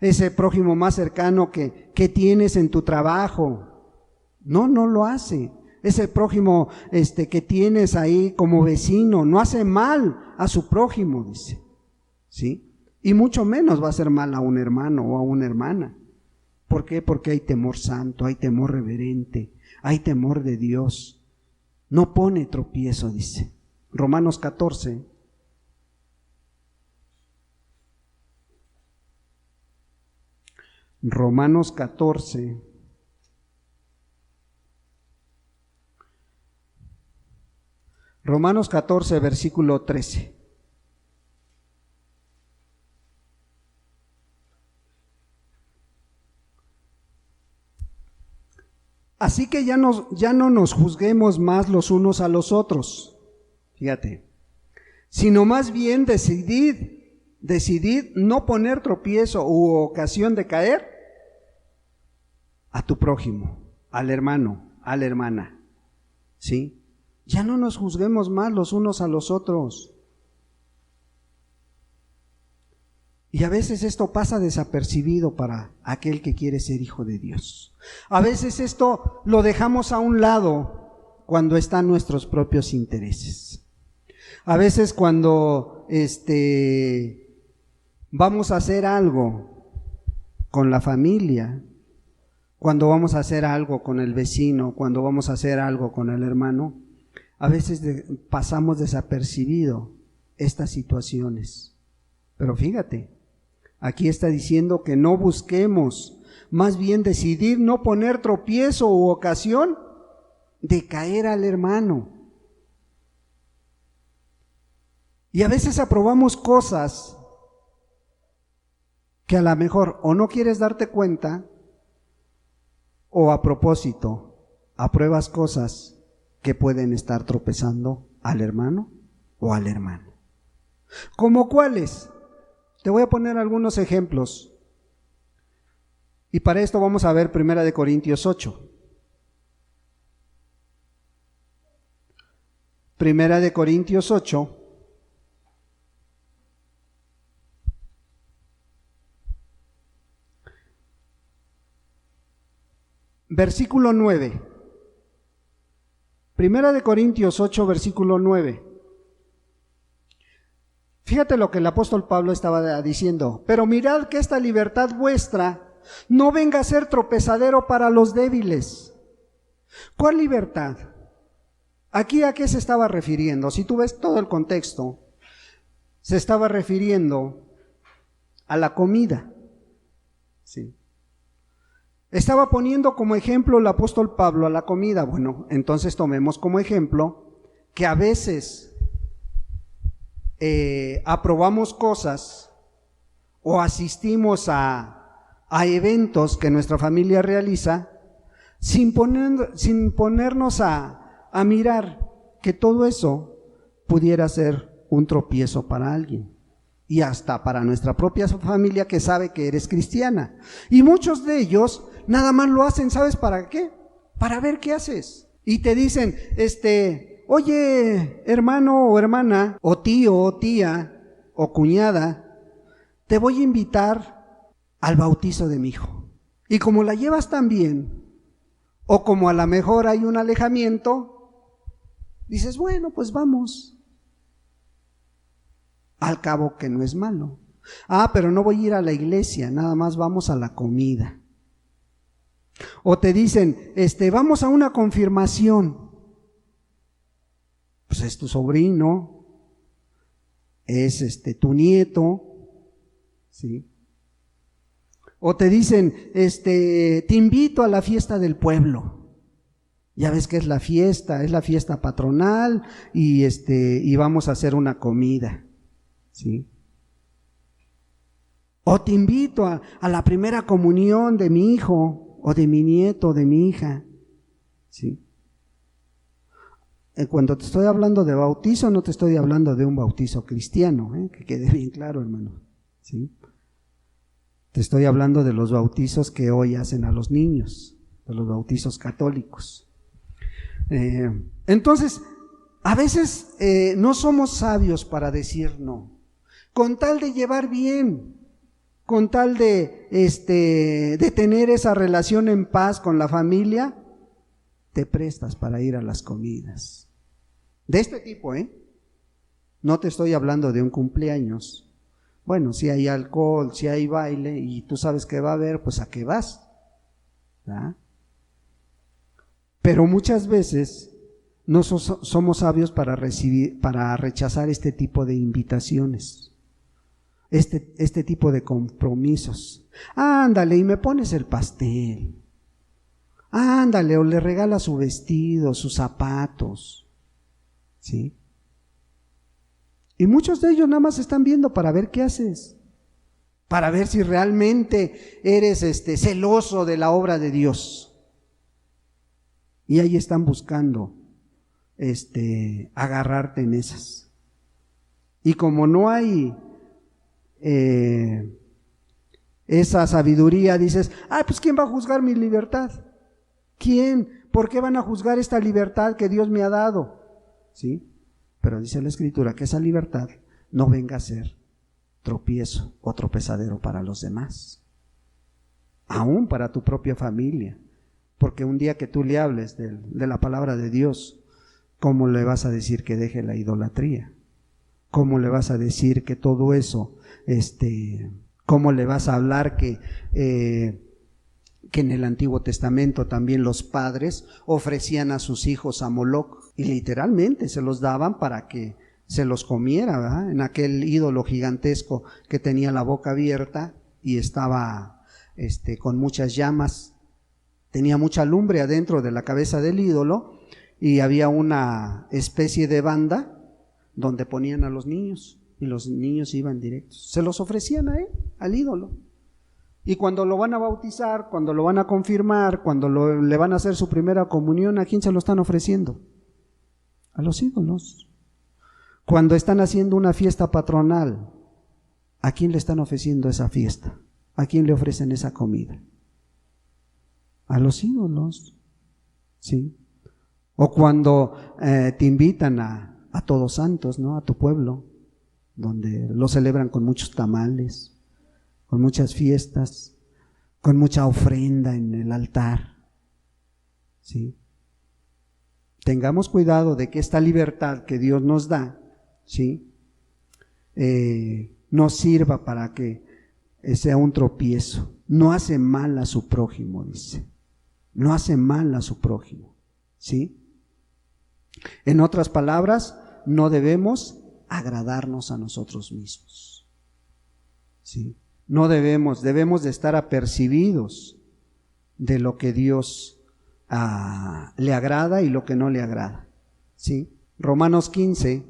ese prójimo más cercano que tienes en tu trabajo. No lo hace. Ese prójimo que tienes ahí como vecino, no hace mal a su prójimo, dice, ¿sí? Y mucho menos va a hacer mal a un hermano o a una hermana. ¿Por qué? Porque hay temor santo, hay temor reverente, hay temor de Dios. No pone tropiezo, dice. Romanos 14. Romanos 14. Romanos 14, versículo 13. Así que ya no nos juzguemos más los unos a los otros, fíjate, sino más bien decidid no poner tropiezo u ocasión de caer a tu prójimo, al hermano, a la hermana, ¿sí? Ya no nos juzguemos más los unos a los otros. Y a veces esto pasa desapercibido para aquel que quiere ser hijo de Dios. A veces esto lo dejamos a un lado cuando están nuestros propios intereses. A veces cuando vamos a hacer algo con la familia, cuando vamos a hacer algo con el vecino, cuando vamos a hacer algo con el hermano, a veces pasamos desapercibido estas situaciones. Pero fíjate, aquí está diciendo que no busquemos, más bien decidir no poner tropiezo u ocasión de caer al hermano. Y a veces aprobamos cosas que a lo mejor o no quieres darte cuenta, o a propósito apruebas cosas que pueden estar tropezando al hermano o a la hermana. ¿Cómo cuáles? Te voy a poner algunos ejemplos. Y para esto vamos a ver 1 Corintios 8. 1 Corintios 8. Versículo 9. 1 Corintios 8, versículo 9. Fíjate lo que el apóstol Pablo estaba diciendo. Pero mirad que esta libertad vuestra no venga a ser tropezadero para los débiles. ¿Cuál libertad? Aquí, ¿a qué se estaba refiriendo? Si tú ves todo el contexto, se estaba refiriendo a la comida. Sí. Estaba poniendo como ejemplo el apóstol Pablo a la comida. Bueno, entonces tomemos como ejemplo que a veces aprobamos cosas o asistimos a eventos que nuestra familia realiza sin ponernos a mirar que todo eso pudiera ser un tropiezo para alguien. Y hasta para nuestra propia familia que sabe que eres cristiana. Y muchos de ellos nada más lo hacen, ¿sabes para qué? Para ver qué haces. Y te dicen, oye, hermano o hermana, o tío o tía, o cuñada, te voy a invitar al bautizo de mi hijo. Y como la llevas tan bien, o como a lo mejor hay un alejamiento, dices, bueno, pues vamos. Al cabo que no es malo. Pero no voy a ir a la iglesia, nada más vamos a la comida. O te dicen, vamos a una confirmación. Pues es tu sobrino, es tu nieto, ¿sí? O te dicen, te invito a la fiesta del pueblo. Ya ves que es la fiesta patronal y vamos a hacer una comida. ¿Sí? O te invito a la primera comunión de mi hijo o de mi nieto o de mi hija. ¿Sí? Cuando te estoy hablando de bautizo, no te estoy hablando de un bautizo cristiano, que quede bien claro, hermano. ¿Sí? Te estoy hablando de los bautizos que hoy hacen a los niños, de los bautizos católicos. Entonces, a veces no somos sabios para decir no. Con tal de llevar bien, con tal de tener esa relación en paz con la familia, te prestas para ir a las comidas. De este tipo, No te estoy hablando de un cumpleaños. Bueno, si hay alcohol, si hay baile y tú sabes que va a haber, pues ¿a qué vas? ¿Ah? Pero muchas veces no somos sabios para rechazar este tipo de invitaciones. Este tipo de compromisos. Ándale, y me pones el pastel. Ándale, o le regalas su vestido, sus zapatos. ¿Sí? Y muchos de ellos nada más están viendo para ver qué haces. Para ver si realmente eres celoso de la obra de Dios. Y ahí están buscando agarrarte en esas. Y como no hay esa sabiduría, dices, pues ¿quién va a juzgar mi libertad? ¿Quién? ¿Por qué van a juzgar esta libertad que Dios me ha dado? ¿Sí? Pero dice la Escritura que esa libertad no venga a ser tropiezo o tropezadero para los demás, aún para tu propia familia, porque un día que tú le hables de la palabra de Dios, ¿cómo le vas a decir que deje la idolatría? ¿Cómo le vas a decir que todo eso, cómo le vas a hablar que en el Antiguo Testamento también los padres ofrecían a sus hijos a Moloc y literalmente se los daban para que se los comiera, ¿verdad? En aquel ídolo gigantesco que tenía la boca abierta y estaba con muchas llamas, tenía mucha lumbre adentro de la cabeza del ídolo y había una especie de banda donde ponían a los niños y los niños iban directos, se los ofrecían a él, al ídolo. Y cuando lo van a bautizar, cuando lo van a confirmar, cuando le van a hacer su primera comunión, ¿a quién se lo están ofreciendo? A los ídolos. Cuando están haciendo una fiesta patronal, ¿a quién le están ofreciendo esa fiesta? ¿A quién le ofrecen esa comida? A los ídolos. ¿Sí? O cuando te invitan a Todos Santos, ¿no? A tu pueblo, donde lo celebran con muchos tamales, con muchas fiestas, con mucha ofrenda en el altar. ¿Sí? Tengamos cuidado de que esta libertad que Dios nos da, ¿sí? No sirva para que sea un tropiezo. No hace mal a su prójimo, dice. No hace mal a su prójimo. ¿sí? En otras palabras, no debemos agradarnos a nosotros mismos, ¿sí? No debemos de estar apercibidos de lo que Dios le agrada y lo que no le agrada, ¿sí? Romanos 15,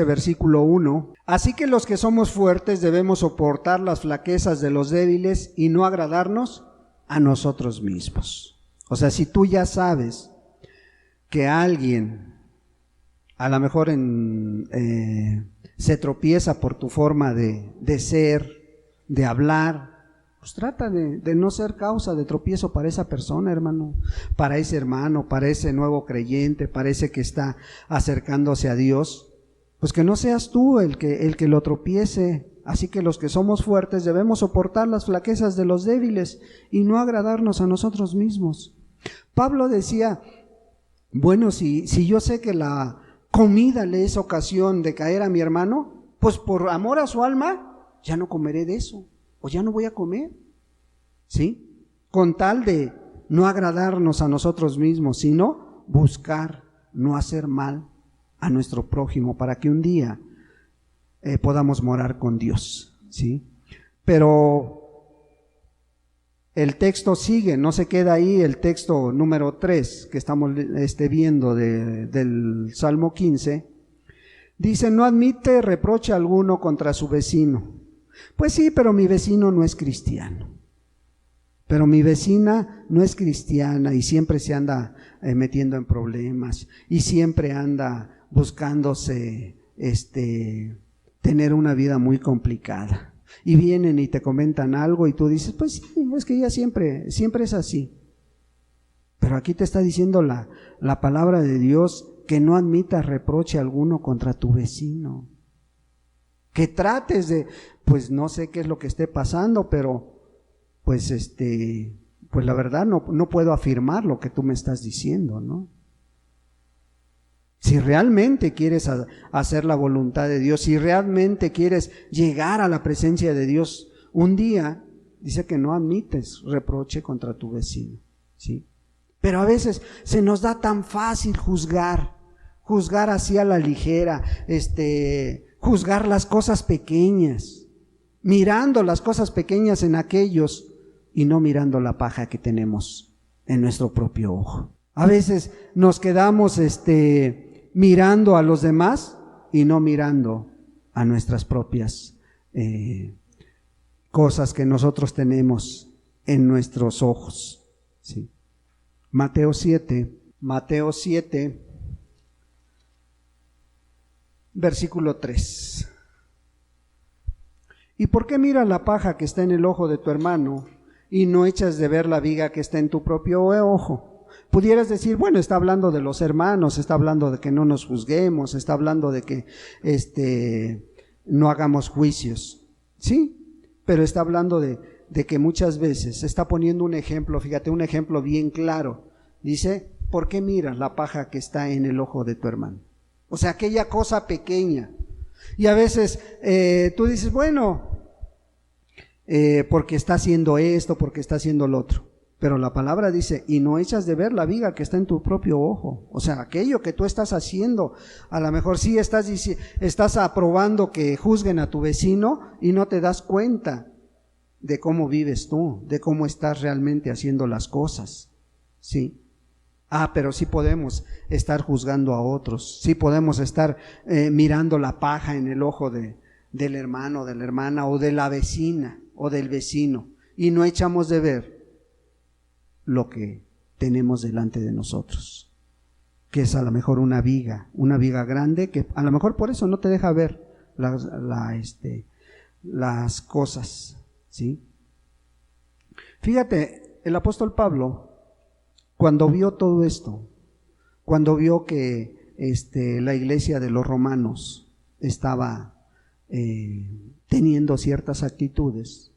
versículo 1. Así que los que somos fuertes debemos soportar las flaquezas de los débiles y no agradarnos a nosotros mismos. O sea, si tú ya sabes que alguien a lo mejor se tropieza por tu forma de ser, de hablar, pues trata de no ser causa de tropiezo para esa persona, hermano, para ese nuevo creyente, para ese que está acercándose a Dios. Pues que no seas tú el que lo tropiece. Así que los que somos fuertes debemos soportar las flaquezas de los débiles y no agradarnos a nosotros mismos. Pablo decía, bueno, si yo sé que la comida le es ocasión de caer a mi hermano, pues por amor a su alma, ya no comeré de eso, o ya no voy a comer, ¿sí? Con tal de no agradarnos a nosotros mismos, sino buscar no hacer mal a nuestro prójimo para que un día podamos morar con Dios, ¿sí? Pero el texto sigue, no se queda ahí. El texto número 3 que estamos viendo del Salmo 15, dice, no admite reproche alguno contra su vecino. Pues sí, pero mi vecino no es cristiano. Pero mi vecina no es cristiana y siempre se anda metiendo en problemas y siempre anda buscándose tener una vida muy complicada. Y vienen y te comentan algo y tú dices, pues sí, es que ella siempre es así. Pero aquí te está diciendo la palabra de Dios que no admitas reproche alguno contra tu vecino. Que trates de, pues no sé qué es lo que esté pasando, pero pues pues la verdad no puedo afirmar lo que tú me estás diciendo, ¿no? Si realmente quieres hacer la voluntad de Dios, si realmente quieres llegar a la presencia de Dios, un día dice que no admites reproche contra tu vecino, ¿sí? Pero a veces se nos da tan fácil juzgar así a la ligera, juzgar las cosas pequeñas, mirando las cosas pequeñas en aquellos y no mirando la paja que tenemos en nuestro propio ojo. A veces nos quedamos mirando a los demás y no mirando a nuestras propias cosas que nosotros tenemos en nuestros ojos, ¿sí? Mateo 7, versículo 3. ¿Y por qué miras la paja que está en el ojo de tu hermano y no echas de ver la viga que está en tu propio ojo? Pudieras decir, bueno, está hablando de los hermanos, está hablando de que no nos juzguemos, está hablando de que no hagamos juicios. Sí, pero está hablando de que muchas veces está poniendo un ejemplo, fíjate, un ejemplo bien claro. Dice, ¿por qué miras la paja que está en el ojo de tu hermano? O sea, aquella cosa pequeña. Y a veces tú dices, bueno, porque está haciendo esto, porque está haciendo lo otro. Pero la palabra dice, y no echas de ver la viga que está en tu propio ojo. O sea, aquello que tú estás haciendo, a lo mejor sí estás aprobando que juzguen a tu vecino y no te das cuenta de cómo vives tú, de cómo estás realmente haciendo las cosas, ¿sí? Pero sí podemos estar juzgando a otros, sí podemos estar mirando la paja en el ojo del hermano, de la hermana, o de la vecina, o del vecino, y no echamos de ver lo que tenemos delante de nosotros, que es a lo mejor una viga grande, que a lo mejor por eso no te deja ver las cosas, ¿sí? Fíjate, el apóstol Pablo, cuando vio todo esto, cuando vio que la iglesia de los romanos estaba teniendo ciertas actitudes,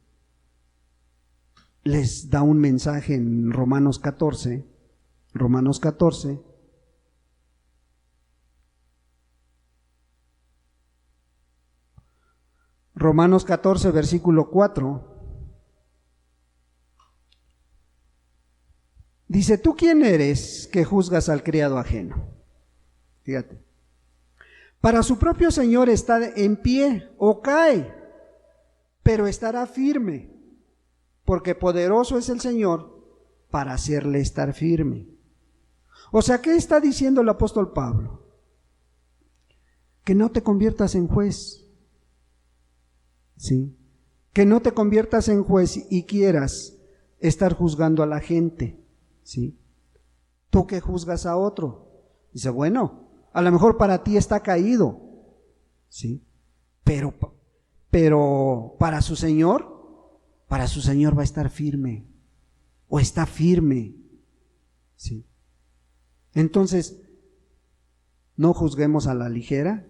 les da un mensaje en Romanos 14, versículo 4. Dice, ¿tú quién eres que juzgas al criado ajeno? Fíjate. Para su propio Señor está en pie o cae, pero estará firme, porque poderoso es el Señor para hacerle estar firme. O sea, ¿qué está diciendo el apóstol Pablo? Que no te conviertas en juez, ¿sí? Que no te conviertas en juez y quieras estar juzgando a la gente, ¿sí? Tú que juzgas a otro. Dice, bueno, a lo mejor para ti está caído, ¿sí? Pero para su Señor va a estar firme, o está firme, ¿sí? Entonces, no juzguemos a la ligera,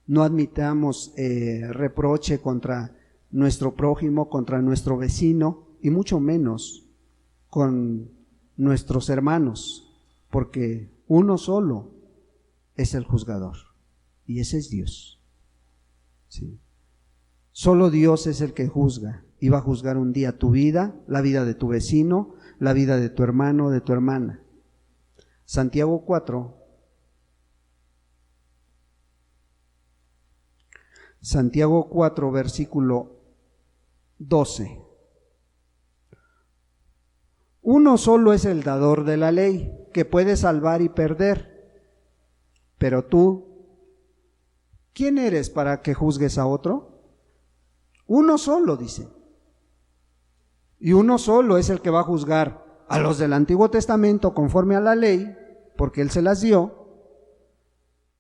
no admitamos reproche contra nuestro prójimo, contra nuestro vecino, y mucho menos con nuestros hermanos, porque uno solo es el juzgador, y ese es Dios, ¿sí? Solo Dios es el que juzga, y va a juzgar un día tu vida, la vida de tu vecino, la vida de tu hermano, de tu hermana. Santiago 4, versículo 12. Uno solo es el dador de la ley, que puede salvar y perder. Pero tú, ¿quién eres para que juzgues a otro? Uno solo, dice. Y uno solo es el que va a juzgar a los del Antiguo Testamento conforme a la ley, porque Él se las dio,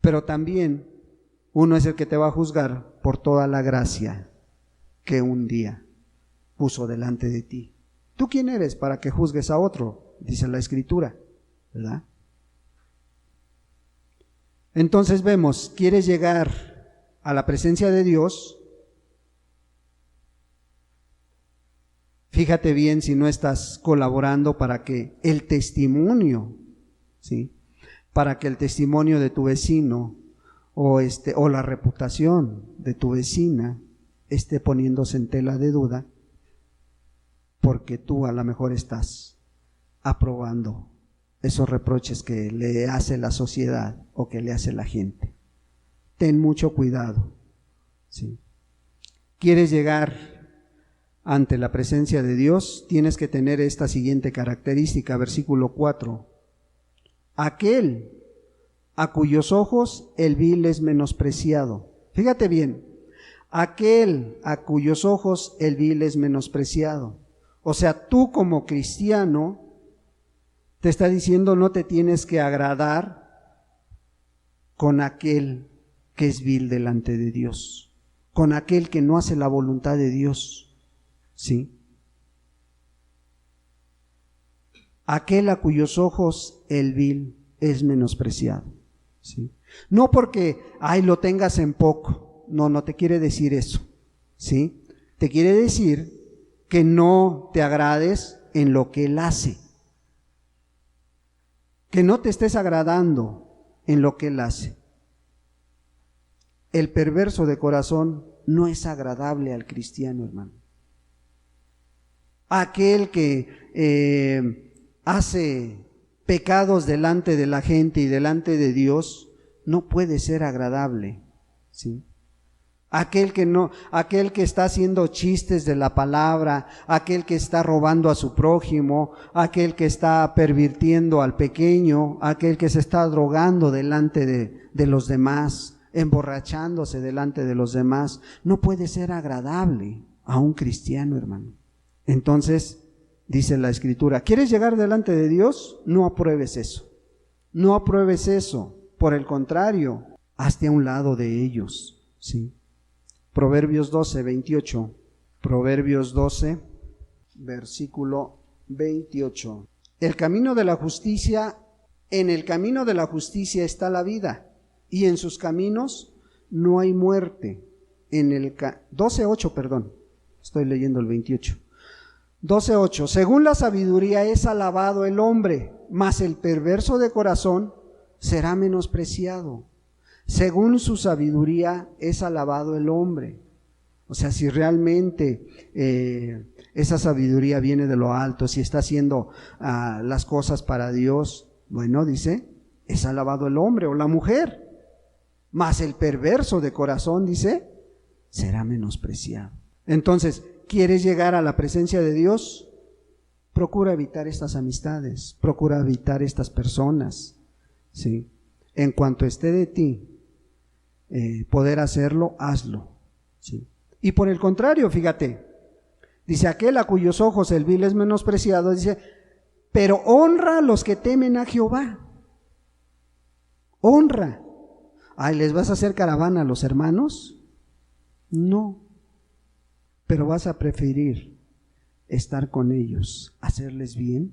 pero también uno es el que te va a juzgar por toda la gracia que un día puso delante de ti. ¿Tú quién eres para que juzgues a otro? Dice la Escritura, ¿verdad? Entonces vemos, ¿quieres llegar a la presencia de Dios? Fíjate bien si no estás colaborando para que el testimonio, ¿sí? Para que el testimonio de tu vecino o la reputación de tu vecina esté poniéndose en tela de duda, porque tú a lo mejor estás aprobando esos reproches que le hace la sociedad o que le hace la gente. Ten mucho cuidado, ¿sí? ¿Quieres llegar ante la presencia de Dios? Tienes que tener esta siguiente característica, versículo 4. Aquel a cuyos ojos el vil es menospreciado. Fíjate bien, aquel a cuyos ojos el vil es menospreciado. O sea, tú como cristiano, te está diciendo, no te tienes que agradar con aquel que es vil delante de Dios, con aquel que no hace la voluntad de Dios, ¿sí? Aquel a cuyos ojos el vil es menospreciado, ¿sí? No porque, lo tengas en poco, no te quiere decir eso, ¿sí? Te quiere decir que no te agrades en lo que él hace, que no te estés agradando en lo que él hace. El perverso de corazón no es agradable al cristiano, hermano. Aquel que hace pecados delante de la gente y delante de Dios no puede ser agradable, ¿sí? Aquel que está haciendo chistes de la palabra, aquel que está robando a su prójimo, aquel que está pervirtiendo al pequeño, aquel que se está drogando delante de los demás, emborrachándose delante de los demás, no puede ser agradable a un cristiano, hermano. Entonces, dice la Escritura, ¿quieres llegar delante de Dios? No apruebes eso. No apruebes eso. Por el contrario, hazte a un lado de ellos, ¿sí? Proverbios 12, 28. Proverbios 12, versículo 28. En el camino de la justicia está la vida, y en sus caminos no hay muerte. 12:8, perdón. Estoy leyendo el 28. 12:8. Según la sabiduría es alabado el hombre, mas el perverso de corazón será menospreciado. Según su sabiduría es alabado el hombre. O sea, si realmente esa sabiduría viene de lo alto, si está haciendo las cosas para Dios, bueno, dice, es alabado el hombre o la mujer, mas el perverso de corazón, dice, será menospreciado. Entonces, ¿quieres llegar a la presencia de Dios? Procura evitar estas amistades, procura evitar estas personas, ¿sí? En cuanto esté de ti poder hacerlo, hazlo, ¿sí? Y por el contrario, fíjate, dice, aquel a cuyos ojos el vil es menospreciado, dice, pero honra a los que temen a Jehová. Honra. Ay, ¿les vas a hacer caravana a los hermanos? No. Pero vas a preferir estar con ellos, hacerles bien,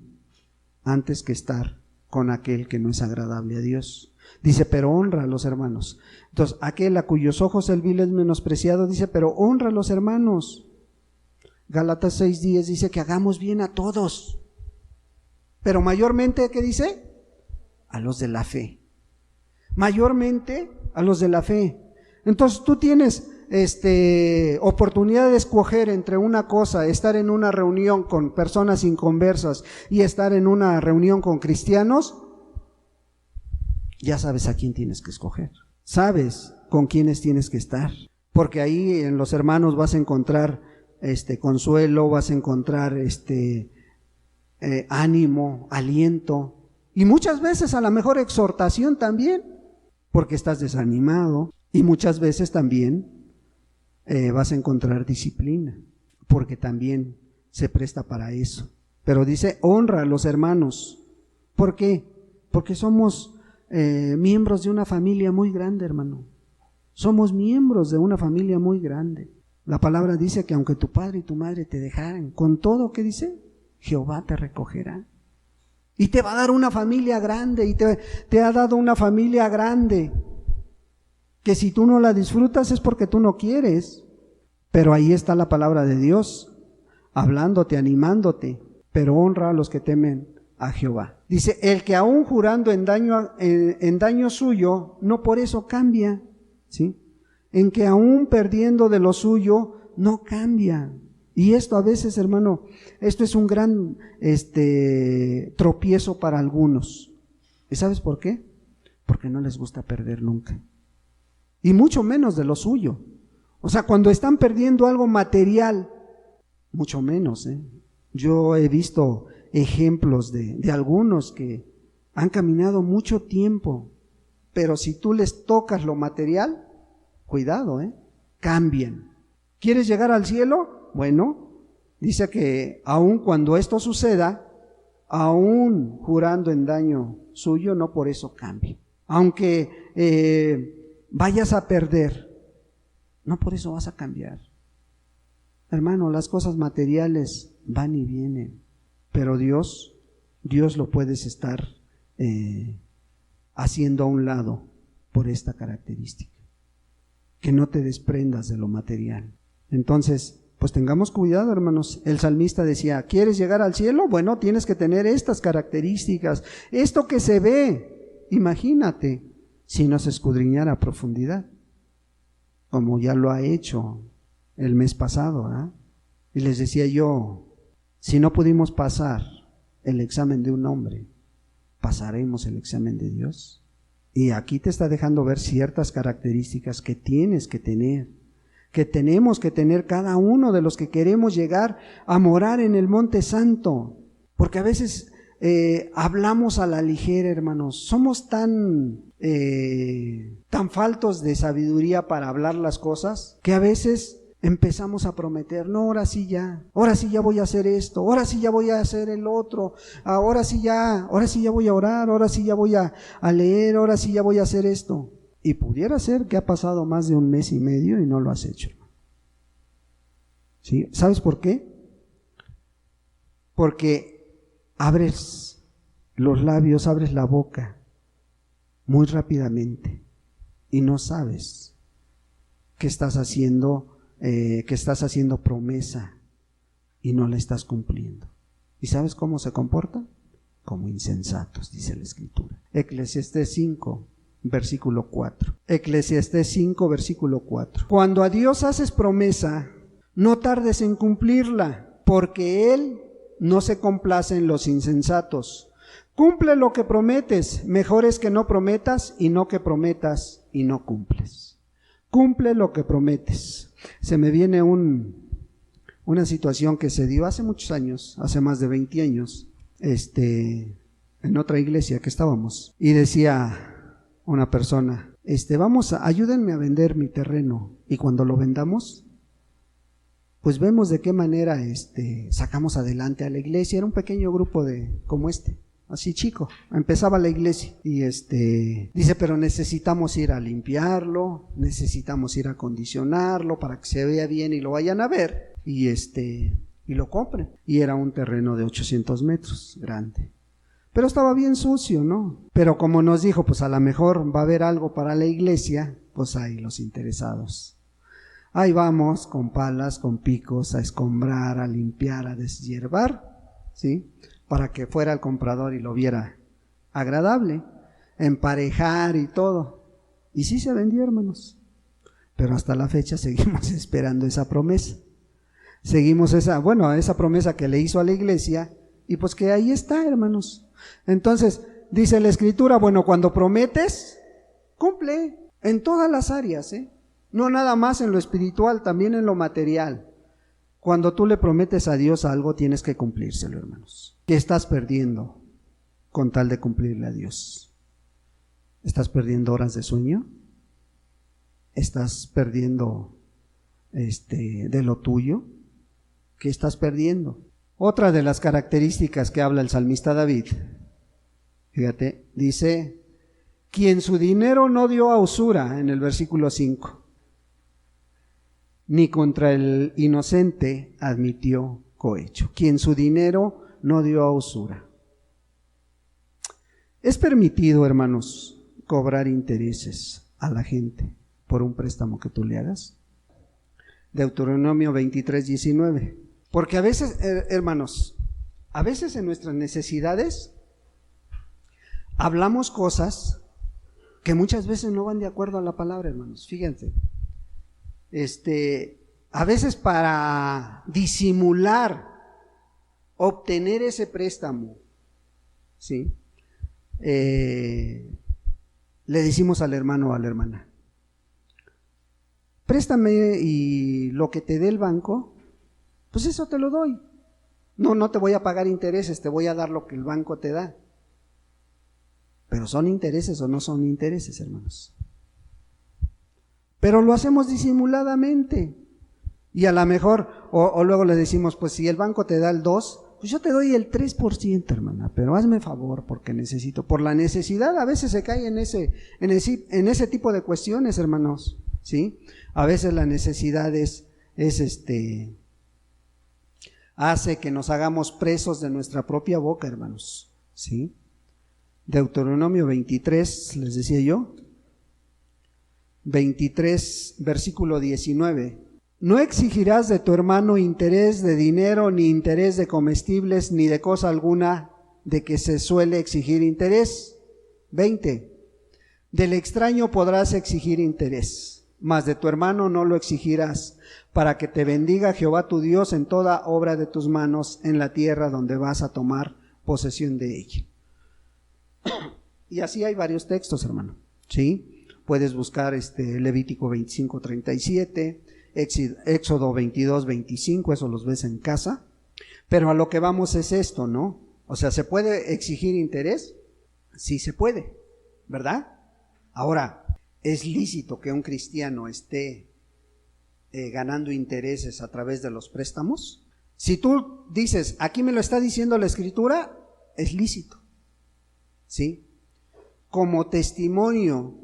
antes que estar con aquel que no es agradable a Dios. Dice, pero honra a los hermanos. Entonces, aquel a cuyos ojos el vil es menospreciado, dice, pero honra a los hermanos. Gálatas 6:10 dice que hagamos bien a todos. Pero mayormente, ¿qué dice? A los de la fe. Mayormente a los de la fe. Entonces tú tienes oportunidad de escoger entre una cosa, estar en una reunión con personas inconversas y estar en una reunión con cristianos. Ya sabes a quién tienes que escoger. Sabes con quiénes tienes que estar. Porque ahí en los hermanos vas a encontrar consuelo, vas a encontrar ánimo, aliento. Y muchas veces a la mejor exhortación también, porque estás desanimado. Y muchas veces también vas a encontrar disciplina, porque también se presta para eso. Pero dice, honra a los hermanos. ¿Por qué? Porque somos miembros de una familia muy grande, hermano. Somos miembros de una familia muy grande. La palabra dice que aunque tu padre y tu madre te dejaran, con todo, ¿qué dice? Jehová te recogerá. Y te va a dar una familia grande, y te ha dado una familia grande, que si tú no la disfrutas es porque tú no quieres. Pero ahí está la palabra de Dios, hablándote, animándote, pero honra a los que temen a Jehová. Dice, el que aún jurando en daño suyo, no por eso cambia, ¿sí? En que aún perdiendo de lo suyo, no cambia. Y esto a veces, hermano, esto es un gran tropiezo para algunos. ¿Y sabes por qué? Porque no les gusta perder nunca. Y mucho menos de lo suyo. O sea, cuando están perdiendo algo material, mucho menos. Yo he visto ejemplos de algunos que han caminado mucho tiempo, pero si tú les tocas lo material, cuidado, cambian. ¿Quieres llegar al cielo? Bueno, dice que aun cuando esto suceda, aún jurando en daño suyo, no por eso cambie. Aunque vayas a perder, no por eso vas a cambiar. Hermano, las cosas materiales van y vienen, pero Dios lo puedes estar haciendo a un lado por esta característica, que no te desprendas de lo material. Entonces, pues tengamos cuidado, hermanos. El salmista decía, ¿quieres llegar al cielo? Bueno, tienes que tener estas características. Esto que se ve, imagínate, si nos escudriñara a profundidad, como ya lo ha hecho el mes pasado, ¿eh? Y les decía yo, si no pudimos pasar el examen de un hombre, ¿pasaremos el examen de Dios? Y aquí te está dejando ver ciertas características que tienes que tener, que tenemos que tener cada uno de los que queremos llegar a morar en el Monte Santo. Porque a veces hablamos a la ligera, hermanos. Somos tan faltos de sabiduría para hablar las cosas, que a veces empezamos a prometer, no, ahora sí ya voy a hacer esto, ahora sí ya voy a hacer el otro, ahora sí ya voy a orar, ahora sí ya voy a leer, ahora sí ya voy a hacer esto. Y pudiera ser que ha pasado más de un mes y medio y no lo has hecho. ¿Sí? ¿Sabes por qué? Porque abres los labios, abres la boca muy rápidamente y no sabes que estás haciendo promesa y no la estás cumpliendo. ¿Y sabes cómo se comporta? Como insensatos, dice la Escritura. Eclesiastés 5 versículo 4. Eclesiastés 5, versículo 4. Cuando a Dios haces promesa, no tardes en cumplirla, porque Él no se complace en los insensatos. Cumple lo que prometes, mejor es que no prometas y no que prometas y no cumples. Cumple lo que prometes. Se me viene una situación que se dio hace muchos años, hace más de 20 años, en otra iglesia que estábamos, y decía una persona, ayúdenme a vender mi terreno, y cuando lo vendamos, pues vemos de qué manera sacamos adelante a la iglesia. Era un pequeño grupo como así chico, empezaba la iglesia, y dice, pero necesitamos ir a limpiarlo, necesitamos ir a acondicionarlo para que se vea bien y lo vayan a ver, y lo compren. Y era un terreno de 800 metros, grande. Pero estaba bien sucio, ¿no? Pero como nos dijo, pues a lo mejor va a haber algo para la iglesia, pues ahí los interesados. Ahí vamos, con palas, con picos, a escombrar, a limpiar, a deshiervar, ¿sí? Para que fuera el comprador y lo viera agradable, emparejar y todo. Y sí se vendió, hermanos. Pero hasta la fecha seguimos esperando esa promesa. Seguimos esa promesa que le hizo a la iglesia, y pues que ahí está, hermanos. Entonces, dice la Escritura, bueno, cuando prometes, cumple en todas las áreas, no nada más en lo espiritual, también en lo material. Cuando tú le prometes a Dios algo, tienes que cumplírselo, hermanos. ¿Qué estás perdiendo con tal de cumplirle a Dios? ¿Estás perdiendo horas de sueño? ¿Estás perdiendo de lo tuyo? ¿Qué estás perdiendo? Otra de las características que habla el salmista David, fíjate, dice, quien su dinero no dio a usura, en el versículo 5, ni contra el inocente admitió cohecho. Quien su dinero no dio a usura. Es permitido, hermanos, cobrar intereses a la gente por un préstamo que tú le hagas. Deuteronomio 23, 19. Porque a veces, hermanos, a veces en nuestras necesidades hablamos cosas que muchas veces no van de acuerdo a la palabra, hermanos. Fíjense, a veces para disimular, obtener ese préstamo, ¿sí? Le decimos al hermano o a la hermana, préstame y lo que te dé el banco, pues eso te lo doy. No te voy a pagar intereses, te voy a dar lo que el banco te da. Pero ¿son intereses o no son intereses, hermanos? Pero lo hacemos disimuladamente. Y a lo mejor, o luego le decimos, pues si el banco te da el 2%, pues yo te doy el 3%, hermana, pero hazme favor porque necesito. Por la necesidad a veces se cae en ese tipo de cuestiones, hermanos, ¿sí? A veces la necesidad hace que nos hagamos presos de nuestra propia boca, hermanos, ¿sí? Deuteronomio 23, les decía yo, 23, versículo 19. No exigirás de tu hermano interés de dinero, ni interés de comestibles, ni de cosa alguna de que se suele exigir interés. 20. Del extraño podrás exigir interés, mas de tu hermano no lo exigirás, para que te bendiga Jehová tu Dios en toda obra de tus manos en la tierra donde vas a tomar posesión de ella. Y así hay varios textos, hermano, ¿sí? Puedes buscar Levítico 25, 37, Éxodo 22, 25, eso los ves en casa. Pero a lo que vamos es esto, ¿no? O sea, ¿se puede exigir interés? Sí se puede, ¿verdad? Ahora, ¿es lícito que un cristiano esté ganando intereses a través de los préstamos? Si tú dices, aquí me lo está diciendo la Escritura, es lícito, ¿sí? Como testimonio,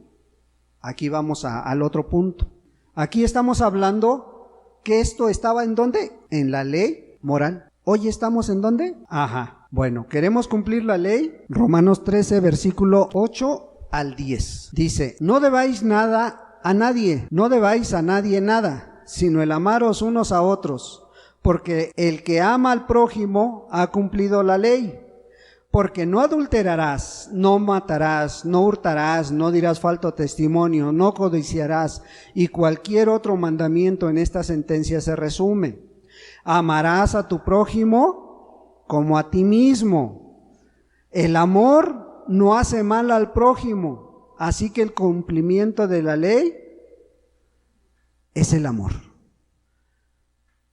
aquí vamos al otro punto. Aquí estamos hablando que esto estaba ¿en dónde? En la ley moral. ¿Hoy estamos en dónde? Ajá. Bueno, ¿queremos cumplir la ley? Romanos 13, versículo 8 al 10. Dice, no debáis nada a nadie, no debáis a nadie nada, sino el amaros unos a otros, porque el que ama al prójimo ha cumplido la ley. Porque no adulterarás, no matarás, no hurtarás, no dirás falso testimonio, no codiciarás, y cualquier otro mandamiento en esta sentencia se resume. Amarás a tu prójimo como a ti mismo. El amor no hace mal al prójimo, así que el cumplimiento de la ley es el amor.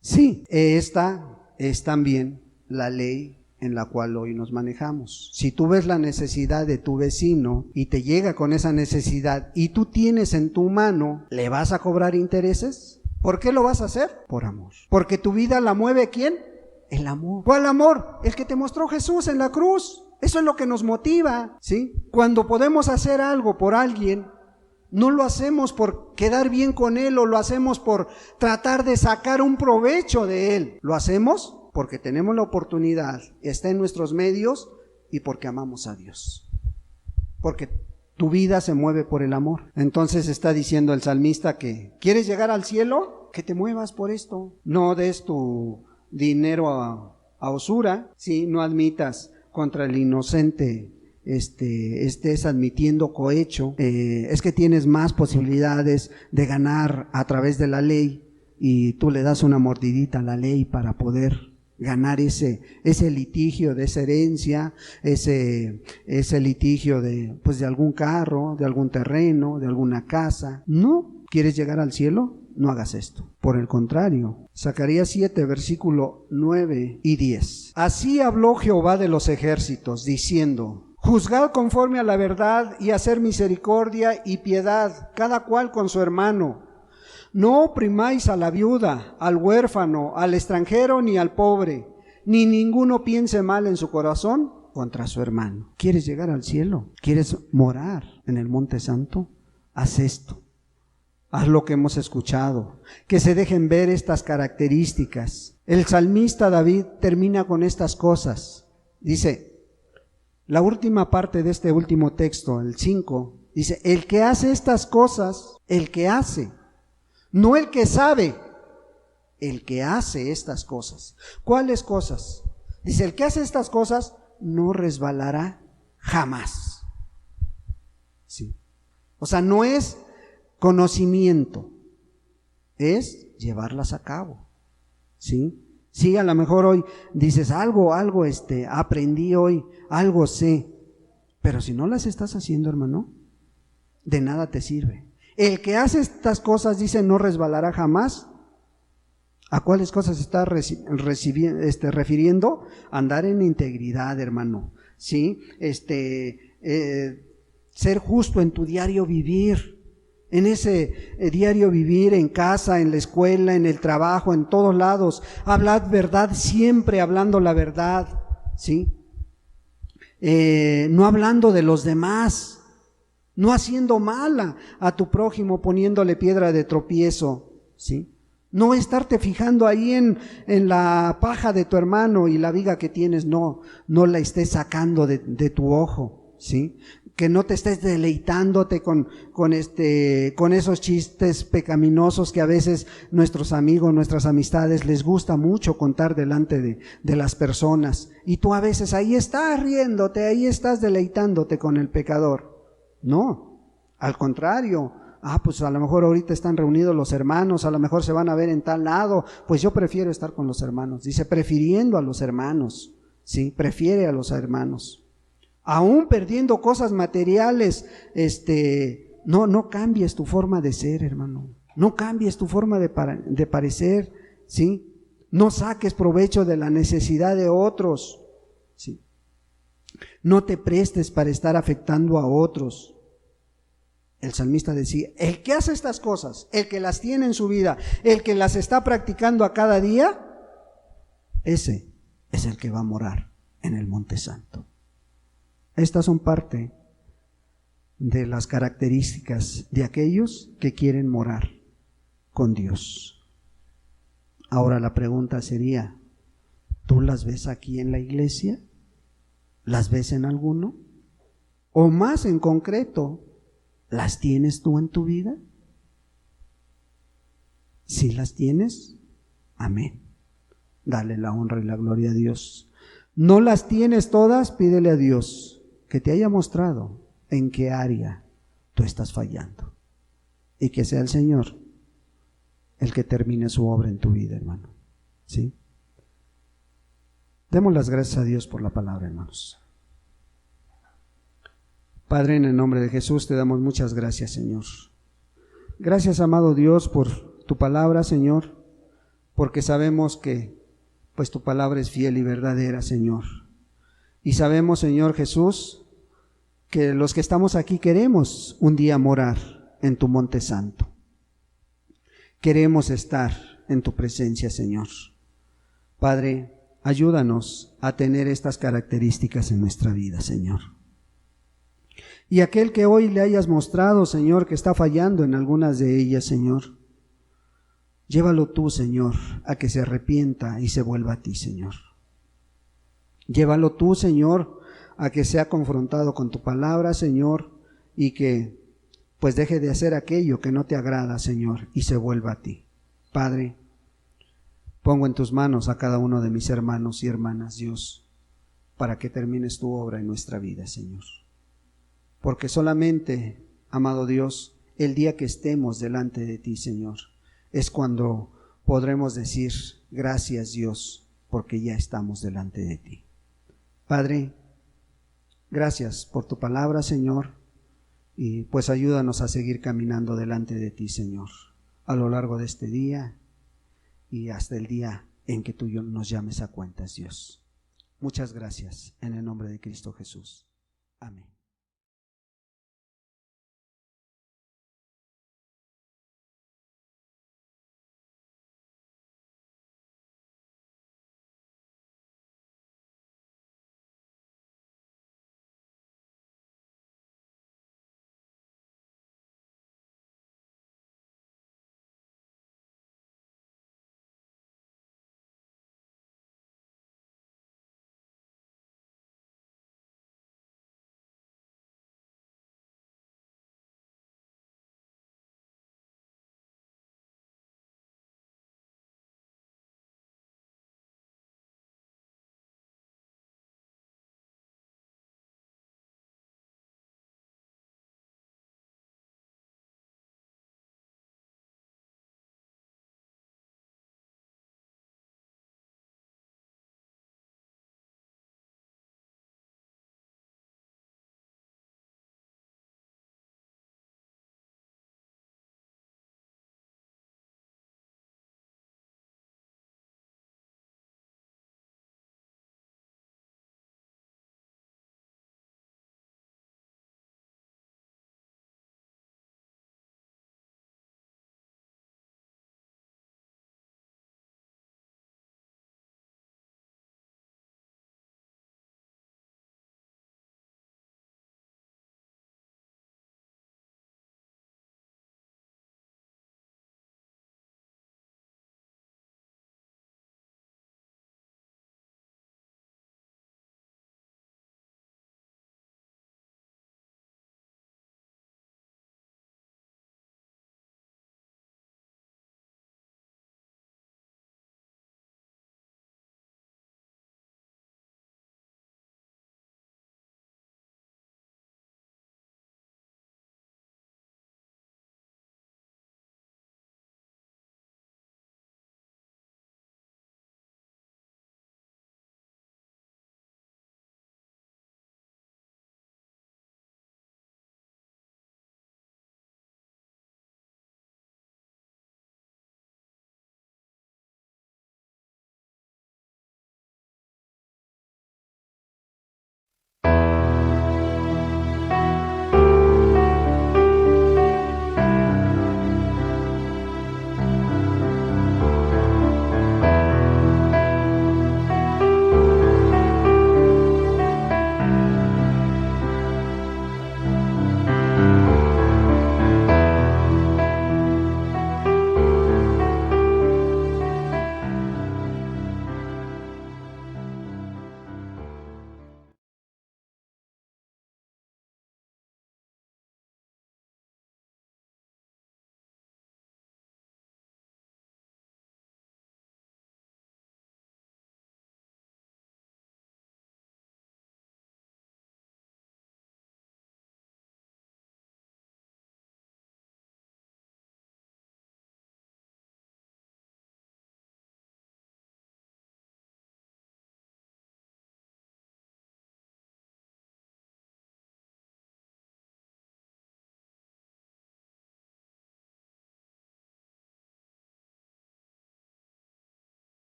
Sí, esta es también la ley en la cual hoy nos manejamos. Si tú ves la necesidad de tu vecino y te llega con esa necesidad y tú tienes en tu mano, ¿le vas a cobrar intereses? ¿Por qué lo vas a hacer? Por amor. Porque tu vida la mueve ¿quién? El amor. ¿Cuál amor? El que te mostró Jesús en la cruz. Eso es lo que nos motiva, ¿sí? Cuando podemos hacer algo por alguien, no lo hacemos por quedar bien con él o lo hacemos por tratar de sacar un provecho de él. Lo hacemos porque tenemos la oportunidad, está en nuestros medios y porque amamos a Dios. Porque tu vida se mueve por el amor. Entonces está diciendo el salmista que ¿quieres llegar al cielo? Que te muevas por esto. No des tu dinero a usura, ¿sí? No admitas contra el inocente, estés admitiendo cohecho. Es que tienes más posibilidades de ganar a través de la ley y tú le das una mordidita a la ley para poder ganar ese litigio de esa herencia, ese litigio de algún carro, de algún terreno, de alguna casa. ¿No quieres llegar al cielo? No hagas esto. Por el contrario, Zacarías 7, versículo 9 y 10. Así habló Jehová de los ejércitos, diciendo: juzgad conforme a la verdad y hacer misericordia y piedad, cada cual con su hermano. No oprimáis a la viuda, al huérfano, al extranjero ni al pobre, ni ninguno piense mal en su corazón contra su hermano. ¿Quieres llegar al cielo? ¿Quieres morar en el Monte Santo? Haz esto. Haz lo que hemos escuchado. Que se dejen ver estas características. El salmista David termina con estas cosas. Dice, la última parte de este último texto, el 5, dice, el que hace estas cosas, el que hace, no el que sabe, el que hace estas cosas. ¿Cuáles cosas? Dice, el que hace estas cosas no resbalará jamás. Sí. O sea, no es conocimiento, es llevarlas a cabo. ¿Sí? Sí, a lo mejor hoy dices algo aprendí hoy, algo sé, pero si no las estás haciendo, hermano, de nada te sirve. El que hace estas cosas, dice, no resbalará jamás. ¿A cuáles cosas está refiriendo? Andar en integridad, hermano. ¿Sí? Ser justo en tu diario vivir. En ese diario vivir, en casa, en la escuela, en el trabajo, en todos lados. Hablad verdad, siempre hablando la verdad. ¿Sí? No hablando de los demás. No haciendo mal a tu prójimo, poniéndole piedra de tropiezo, ¿sí? No estarte fijando ahí en la paja de tu hermano y la viga que tienes, no la estés sacando de tu ojo, ¿sí? Que no te estés deleitándote con esos chistes pecaminosos que a veces nuestros amigos, nuestras amistades les gusta mucho contar delante de las personas. Y tú a veces ahí estás riéndote, ahí estás deleitándote con el pecador. No, al contrario. Pues a lo mejor ahorita están reunidos los hermanos, a lo mejor se van a ver en tal lado, pues yo prefiero estar con los hermanos. Dice, prefiriendo a los hermanos, ¿sí? Prefiere a los hermanos. Aún perdiendo cosas materiales, no cambies tu forma de ser, hermano. No cambies tu forma de parecer, ¿sí? No saques provecho de la necesidad de otros, ¿sí? No te prestes para estar afectando a otros. El salmista decía, el que hace estas cosas, el que las tiene en su vida, el que las está practicando a cada día, ese es el que va a morar en el Monte Santo. Estas son parte de las características de aquellos que quieren morar con Dios. Ahora la pregunta sería, ¿tú las ves aquí en la iglesia? ¿Las ves en alguno? O más en concreto, ¿las tienes tú en tu vida? Si las tienes, amén. Dale la honra y la gloria a Dios. ¿No las tienes todas? Pídele a Dios que te haya mostrado en qué área tú estás fallando. Y que sea el Señor el que termine su obra en tu vida, hermano. ¿Sí? Demos las gracias a Dios por la palabra, hermanos. Padre, en el nombre de Jesús te damos muchas gracias, Señor. Gracias, amado Dios, por tu palabra, Señor, porque sabemos que pues tu palabra es fiel y verdadera, Señor. Y sabemos, Señor Jesús, que los que estamos aquí queremos un día morar en tu monte santo. Queremos estar en tu presencia, Señor. Padre, ayúdanos a tener estas características en nuestra vida, Señor. Y aquel que hoy le hayas mostrado, Señor, que está fallando en algunas de ellas, Señor, llévalo tú, Señor, a que se arrepienta y se vuelva a ti, Señor. Llévalo tú, Señor, a que sea confrontado con tu palabra, Señor, y que pues deje de hacer aquello que no te agrada, Señor, y se vuelva a ti. Padre, pongo en tus manos a cada uno de mis hermanos y hermanas, Dios, para que termines tu obra en nuestra vida, Señor. Porque solamente, amado Dios, el día que estemos delante de ti, Señor, es cuando podremos decir, gracias Dios, porque ya estamos delante de ti. Padre, gracias por tu palabra, Señor, y pues ayúdanos a seguir caminando delante de ti, Señor, a lo largo de este día y hasta el día en que tú nos llames a cuentas, Dios. Muchas gracias, en el nombre de Cristo Jesús. Amén.